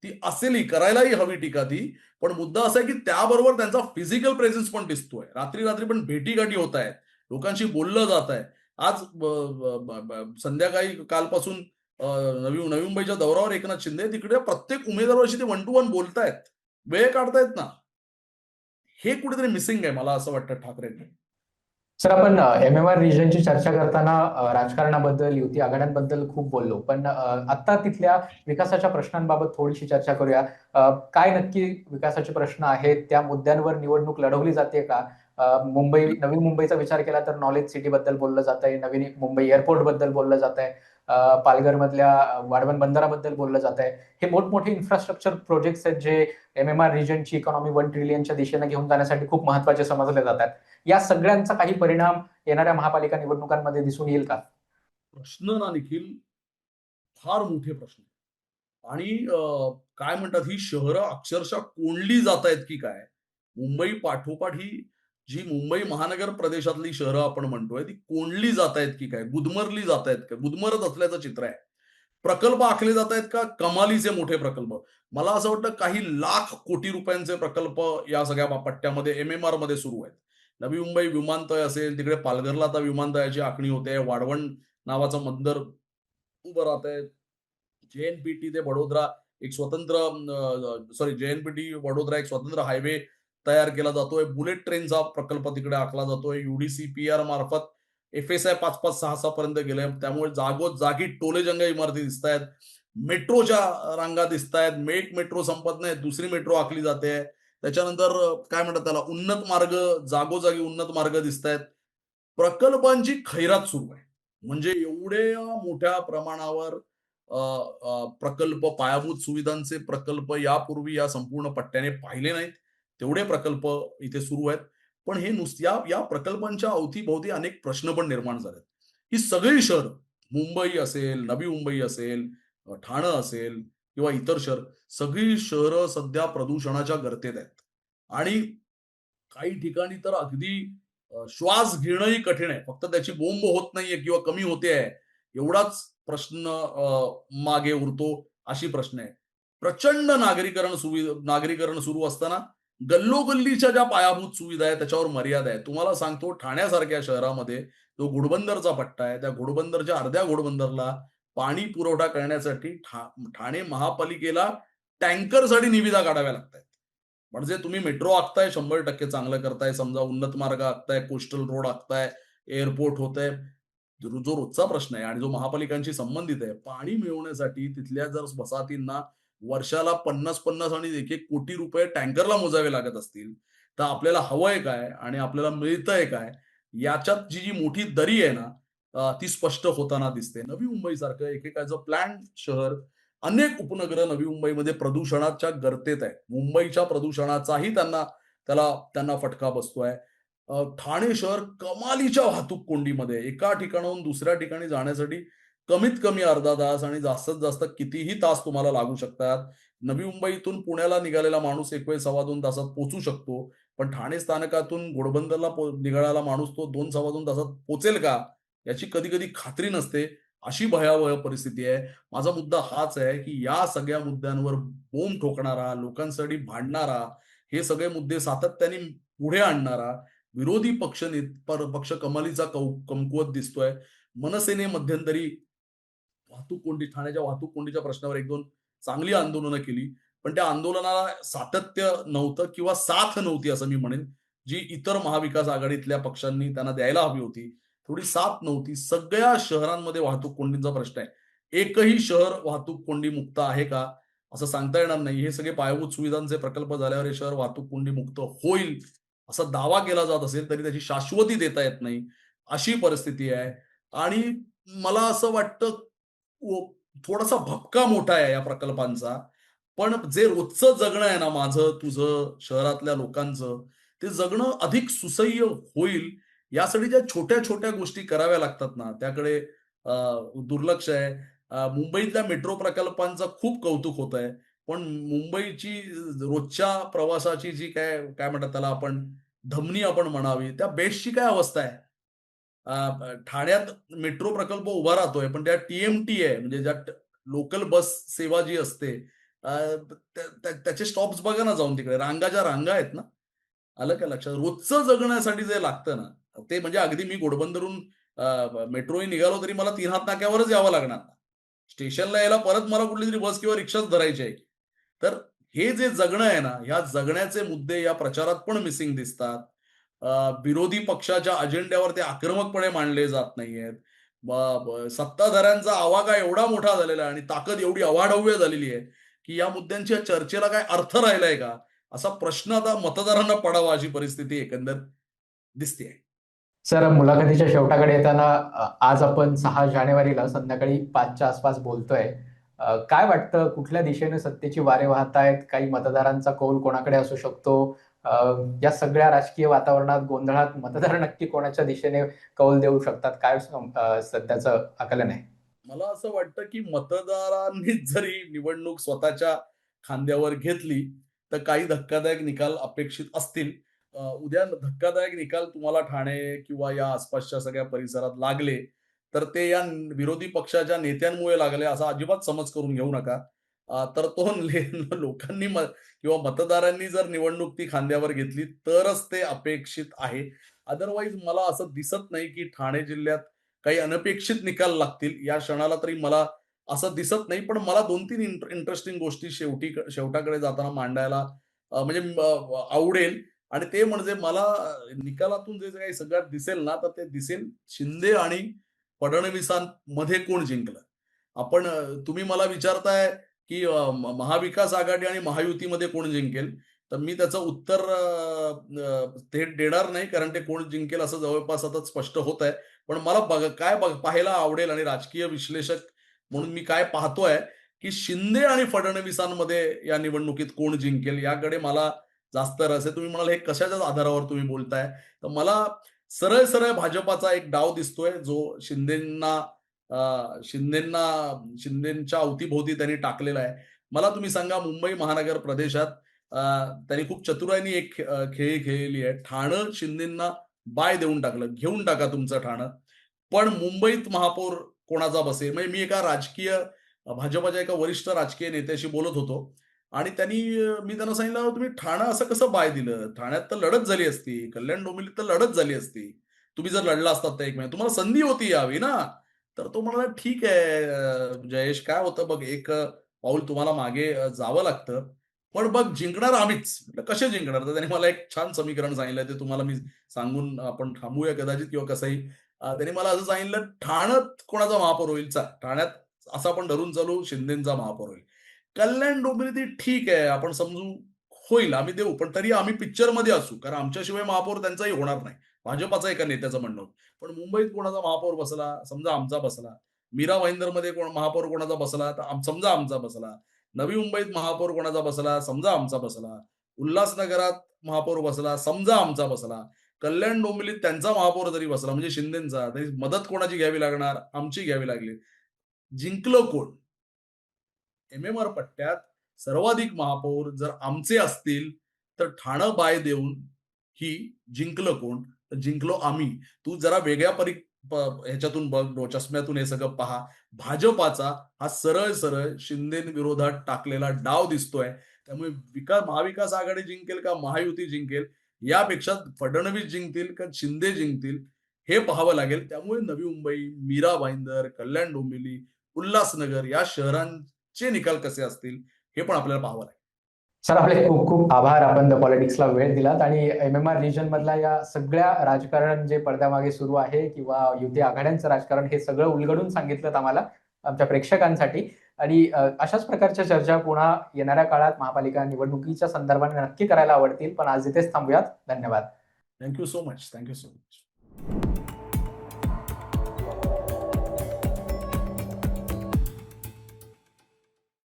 ती असेलही, करायलाही हवी टीका ती. पण मुद्दा असा आहे, की त्याबरोबर त्यांचा फिजिकल प्रेझेन्स पण दिसतोय. रात्री-रात्री पण भेटीगाठी होतायत. लोकांशी बोललं जातंय. आज ब ब ब ब संध्याकाळी कालपासून नवी नवी मुंबईच्या दौऱ्यावर एकनाथ शिंदे तिकडे प्रत्येक उमेदवाराशी ते वन टू वन बोलतायत. वेळ काढतायत ना. हे कुठेतरी मिसिंग आहे मला असं वाटतं ठाकरेंनी. सर, आपण एम-एम-आर रिजनची चर्चा करताना राजकारणाबद्दल, युती आघाड्यांबद्दल खूप बोललो. पण आता तिथल्या विकासाच्या प्रश्नांबाबत थोडीशी चर्चा करूया. काय नक्की विकासाचे प्रश्न आहेत? त्या मुद्द्यांवर निवडणूक लढवली जाते का? नवी मुंबईचा विचार केला तर नॉलेज सिटी बद्दल बोललं जात आहे, नवीन मुंबई एअरपोर्ट बद्दल बोललं जात आहे, पालघर मधल्या वाढवण बंदराबद्दल बोललं जात आहे. हे मोठमोठे इन्फ्रास्ट्रक्चर प्रोजेक्ट्स आहेत जे MMR रिजनची इकॉनॉमी 1 ट्रिलियनच्या दिशेने घेऊन जाण्यासाठी खूप महत्वाचे समजले जातात. या सगळ्यांचा काही परिणाम येणाऱ्या महापालिका निवडणुकांमध्ये दिसून येईल का? प्रश्न ना निखिल, फार मोठे प्रश्न. आणि काय म्हणतात, ही शहरं अक्षरशः कोंडली जातायत की काय? मुंबई पाठोपाठ ही जी मुंबई महानगर प्रदेशातली शहरं आपण म्हणतोय, ती कोंडली जातायत की काय? गुदमरली जातायत का? गुदमरत असल्याचं चित्र आहे. प्रकल्प आखले जातायत का कमालीचे मोठे प्रकल्प? मला असं वाटतं काही लाख कोटी रुपयांचे प्रकल्प या सगळ्या पट्ट्यामध्ये MMR मध्ये सुरू आहेत. नवी मुंबई विमानतळ असेल, तिकडे पालघरला आता विमानतळाची आखणी होते. वाढवण नावाचं बंदर उभं राहतंय. JNPT ते वडोदरा एक स्वतंत्र JNPT वडोदरा एक स्वतंत्र हायवे तयार केला जातोय. बुलेट ट्रेनचा प्रकल्प तिकडे आखला जातोय. UDCPR मार्फत FSI 5-5, 6-6 पर्यंत गेलंय. त्यामुळे जागोजागी टोलेजंग इमारती दिसतायत. मेट्रोच्या रांगा दिसतायत. एक मेट्रो संपत नाही, दुसरी मेट्रो आखली जाते. त्याच्यानंतर काय म्हणतात त्याला, उन्नत मार्ग, जागोजागी उन्नत मार्ग दिसतायत. प्रकल्पांची खैरात सुरू आहे. म्हणजे एवढ्या मोठ्या प्रमाणावर प्रकल्प, पायाभूत सुविधांचे प्रकल्प यापूर्वी या संपूर्ण पट्ट्याने पाहिले नाहीत. तेवढे प्रकल्प इथे सुरू आहेत. पण हे या या प्रकल्पांच्या अवती-भोवती अनेक प्रश्न पण निर्माण झालेत. ही सगळी शहरं, मुंबई असेल, नवी मुंबई असेल, ठाणं असेल किंवा इतर शहर, सगळी शहरं सध्या प्रदूषणाच्या गर्तेत आहेत. आणि काही ठिकाणी तर अगदी श्वास घेणंही कठीण आहे. फक्त त्याची बोंब होत नाहीये किंवा कमी होते आहे, एवढाच प्रश्न मागे उरतो, अशी प्रश्न आहे. प्रचंड नागरीकरण सुरू असताना गल्लोगल्लीच्या ज्या पायाभूत सुविधा आहेत त्याच्यावर मर्यादा आहे. तुम्हाला सांगतो, ठाण्यासारख्या शहरामध्ये जो घोडबंदरचा पट्टा आहे, त्या घोडबंदरच्या अर्ध्या घोडबंदरला पाणी पुरवठा करण्यासाठी ठाणे महापालिकेला टँकरसाठी निविदा काढाव्या लागतायत. म्हणजे तुम्ही मेट्रो आखताय, 100% चांगलं करताय. समजा उन्नत मार्ग आखताय, कोस्टल रोड आखताय, एअरपोर्ट होतंय. जो रोजचा प्रश्न आहे आणि जो महापालिकांशी संबंधित आहे, पाणी मिळवण्यासाठी तिथल्या जर वसाहतींना वर्षाला 50-50 आणि 1-1 कोटी रुपये टँकरला मोजावे लागत असतील, तर आपल्याला हवंय काय आणि आपल्याला मिळतंय काय? याच्यात जी मोठी दरी आहे ना, ती स्पष्ट होताना दिसते. नवी मुंबईसारखं एकेकाळचं प्लॅन्ड शहर, अनेक उपनगरं नवी मुंबईमध्ये प्रदूषणाच्या गर्तेत आहेत. मुंबईच्या प्रदूषणाचाही त्यांना फटका बसतोय. ठाणे शहर कमालीच्या वाहतूक कोंडीमध्ये आहे. एका ठिकाणाहून दुसऱ्या ठिकाणी जाण्यासाठी कमीत कमी अर्धा तास आणि जास्तीत जास्त कितीही तास तुम्हाला लागू शकतात. नवी मुंबईतून पुण्याला निघालेला माणूस एक वेळ 2.25 तासात पोहोचू शकतो. पण ठाणे स्थानकातून घोडबंदरला निघालेला माणूस तो 2-2.25 तासात पोहोचेल का? याची कधी-कधी खात्री नसते. अशी भयावह परिस्थिती आहे. माझा मुद्दा हाच आहे, की या सगळ्या मुद्द्यांवर बोंब ठोकणारा, लोकांसाठी भांडणारा, हे सगळे मुद्दे सातत्याने पुढे आणणारा विरोधी पक्ष कमालीचा कमकुवत दिसतोय. मनसेने मध्यंतरी ठाण्याच्या वाहतूक कोंडीच्या प्रश्नावर 1-2 चांगली आंदोलनं केली. पण त्या आंदोलनाला सातत्य नव्हतं किंवा साथ नव्हती असं मी म्हणेन. जी इतर महाविकास आघाडीतल्या पक्षांनी त्यांना द्यायला हवी होती. थोडी साथ नव्हती. सगळ्या शहरांमध्ये वाहतूक कोंडीचा प्रश्न आहे. एकही शहर वाहतूक कोंडी मुक्त आहे का? असं सांगता येणार नाही. हे सगळे पायाभूत सुविधांचे प्रकल्प झाल्यावर हे शहर वाहतूक कोंडी मुक्त होईल, असा दावा केला जात असेल तरी त्याची शाश्वती देता येत नाही. अशी परिस्थिती आहे. आणि मला असं वाटतं थोडासा भपका मोठा आहे या प्रकल्पांचा. पण जे रोजचं जगणं आहे ना माझं, तुझं, शहरातल्या लोकांचं, ते जगणं अधिक सुसह्य होईल यासाठी ज्या छोट्या-छोट्या गोष्टी कराव्या लागतात ना, त्याकडे अ, दुर्लक्ष आहे. मुंबईतल्या मेट्रो प्रकल्पांचं खूप कौतुक होतंय. पण मुंबईची रोजच्या प्रवासाची जी काय काय म्हणतात त्याला आपण, धमनी आपण म्हणावी, त्या बेस्टची काय अवस्था आहे? ठाण्यात मेट्रो प्रकल्प उभा राहतोय, पण त्या TMT आहे, म्हणजे ज्या लोकल बस सेवा जी असते, अ, त्याचे स्टॉप्स बघा ना जाऊन तिकडे. रांगाच्या रांगा आहेत ना. आलं का लक्षात? रोजचं जगण्यासाठी जे लागतं ना, ते म्हणजे अगदी मी घोडबंदरहून मेट्रोने निघालो तरी मला 3 हात नाक्यावरच यावं लागणार. स्टेशनला यायला परत मला कुठलीतरी बस किंवा रिक्षाच धरायची आहे. तर हे जे जगणं आहे ना, ह्या जगण्याचे मुद्दे या प्रचारात पण मिसिंग दिसतात. विरोधी पक्षाच्या अजेंड्यावर ते आक्रमकपणे मांडले जात नाहीयेत. ब ब सत्ताधाऱ्यांचा आवाका एवढा मोठा झालेला आहे आणि ताकद एवढी अवाढव्य झालेली आहे, की या मुद्द्यांच्या चर्चेला काय अर्थ राहिलाय का? असा प्रश्न आता मतदारांना पडावा, अशी परिस्थिती एकंदर दिसते. सर, मुलाखतीच्या शेवटाकडे येताना आज आपण 6 जानेवारीला संध्याकाळी 5च्या आसपास बोलतोय. काय वाटतं, कुठल्या दिशेने सत्तेची वारे वाहत आहेत? काही मतदारांचा कौल कोणाकडे असू शकतो? अ, या सगळ्या राजकीय वातावरणात, गोंधळात मतदार नक्की कोणाच्या दिशेने कौल देऊ शकतात? काय सध्याचं आकलन आहे? मला असं वाटतं की मतदारांनीच जरी निवडणूक स्वतःच्या खांद्यावर घेतली, तर काही धक्कादायक निकाल अपेक्षित असतील. उद्या धक्कादायक निकाल तुम्हाला ठाणे किंवा या आसपासच्या सगळ्या परिसरात लागले, तर ते या विरोधी पक्षाच्या नेत्यांमुळे लागले असा अजिबात समज करून घेऊ नका. तर तो लोकांनी किंवा मतदारांनी जर निवडणूक ती खांद्यावर घेतली, तरच ते अपेक्षित आहे. अदरवाईज मला असं दिसत नाही की ठाणे जिल्ह्यात काही अनपेक्षित निकाल लागतील. या क्षणाला तरी मला असं दिसत नाही. पण मला 2-3 इंटरेस्टिंग गोष्टी शेवटाकडे जाताना मांडायला म्हणजे आवडेल आणि ते म्हणजे मला निकालातून जे काही सगळ्यात दिसेल ना, तर ते दिसेल शिंदे आणि फडणवीसांमध्ये कोण जिंकलं. तुम्ही मला विचारताय, की महाविकास आघाडी आणि महायुतीमध्ये कोण जिंकेल? तर मी त्याचं उत्तर थेट देणार नाही, कारण ते कोण जिंकेल असं जवळपास आता स्पष्ट होत आहे. पण मला पाहायला आवडेल आणि राजकीय विश्लेषक म्हणून मी काय पाहतोय, की शिंदे आणि फडणवीसांमध्ये या निवडणुकीत कोण जिंकेल याकडे मला जास्त रस आहे. तुम्ही म्हणाल हे कशाच्या आधारावर तुम्ही बोलताय? तर मला सरळ-सरळ भाजपाचा एक डाव दिसतोय, जो शिंदेंना शिंदेंच्या अवतीभोवती त्यांनी टाकलेला आहे. मला तुम्ही सांगा मुंबई महानगर प्रदेशात अ, त्यांनी खूप चतुराईने एक खेळी खेळलेली आहे. ठाणं शिंदेंना बाय देऊन टाकलं. घेऊन टाका तुमचं ठाणं. पण मुंबईत महापौर कोणाचा बसेल? म्हणजे मी एका भाजपच्या एका वरिष्ठ राजकीय नेत्याशी बोलत होतो आणि मी त्यांना सांगितलं, "अहो, तुम्ही ठाणं असं कसं बाय दिलं? ठाण्यात तर लढत झाली असती. कल्याण डोंबिवलीत तर लढत झाली असती. तुम्ही जर लढला असतात तर एकमेव तुम्हाला संधी होती यावी ना." तर तो म्हणाला, "ठीक आहे जयेश, काय होतं बघ, एक पाऊल तुम्हाला मागे जावं लागतं. पण बघ जिंकणार आम्हीच." म्हटलं, "कसे जिंकणार?" तर त्याने मला एक छान समीकरण सांगितलं. ते तुम्हाला मी सांगून आपण थांबूया कदाचित किंवा कसंही. त्याने मला असं सांगितलं, "ठाण्यात कोणाचा महापौर होईल? ठाण्यात असं आपण धरून चालू शिंदेचा महापौर होईल. कल्याण डोंबिवली ठीक आहे, आपण समजू होईल, आम्ही देऊ. पण तरी आम्ही पिक्चरमध्ये असू. कारण आमच्याशिवाय महापौर त्यांचाही होणार नाही." भाजपाचा एका नेत्याचं म्हणणं होतं. पण मुंबईत कोणाचा महापौर बसला, समजा आमचा बसला. मीरा भाईंदरमध्ये महापौर कोणाचा बसला, तर समजा आमचा बसला. नवी मुंबईत महापौर कोणाचा बसला, समजा आमचा बसला. उल्हासनगरात महापौर बसला, समजा आमचा बसला. कल्याण डोंबिवलीत त्यांचा महापौर जरी बसला म्हणजे शिंदेचा, तरी मदत कोणाची घ्यावी लागणार? आमची घ्यावी लागली. जिंकलं कोण? एम-एम-आर पट्ट्यात सर्वाधिक महापौर जर आमचे असतील, तर ठाणं बाय देऊन ही जिंकलं कोण? तर जिंकलो आम्ही. तू जरा वेगळ्या ह्याच्यातून बघ, चष्म्यातून हे सगळं पहा. भाजपाचा हा सरळ-सरळ शिंदेविरोधात टाकलेला डाव दिसतोय. त्यामुळे महाविकास आघाडी जिंकेल का महायुती जिंकेल, यापेक्षा फडणवीस जिंकतील का शिंदे जिंकतील, हे पाहावं लागेल. त्यामुळे नवी मुंबई, मीरा भाईंदर, कल्याण डोंबिवली, उल्हासनगर या शहरांचे निकाल कसे असतील, हे पण आपल्याला पाहावं लागेल. सर, आपले खूप खूप आभार. आपण द पॉलिटिक्सला वेळ दिलात आणि एम-एम-आर रिजन मधल्या या सगळ्या राजकारण जे पडद्यामागे सुरू आहे किंवा युती आघाड्यांचं राजकारण, हे सगळं उलगडून सांगितलं आम्हाला, आमच्या प्रेक्षकांसाठी. आणि अशाच प्रकारच्या चर्चा पुन्हा येणाऱ्या काळात महापालिका निवडणुकीच्या संदर्भाने नक्की करायला आवडतील. पण आज इथेच थांबूयात. धन्यवाद. Thank you so much. Thank you so much.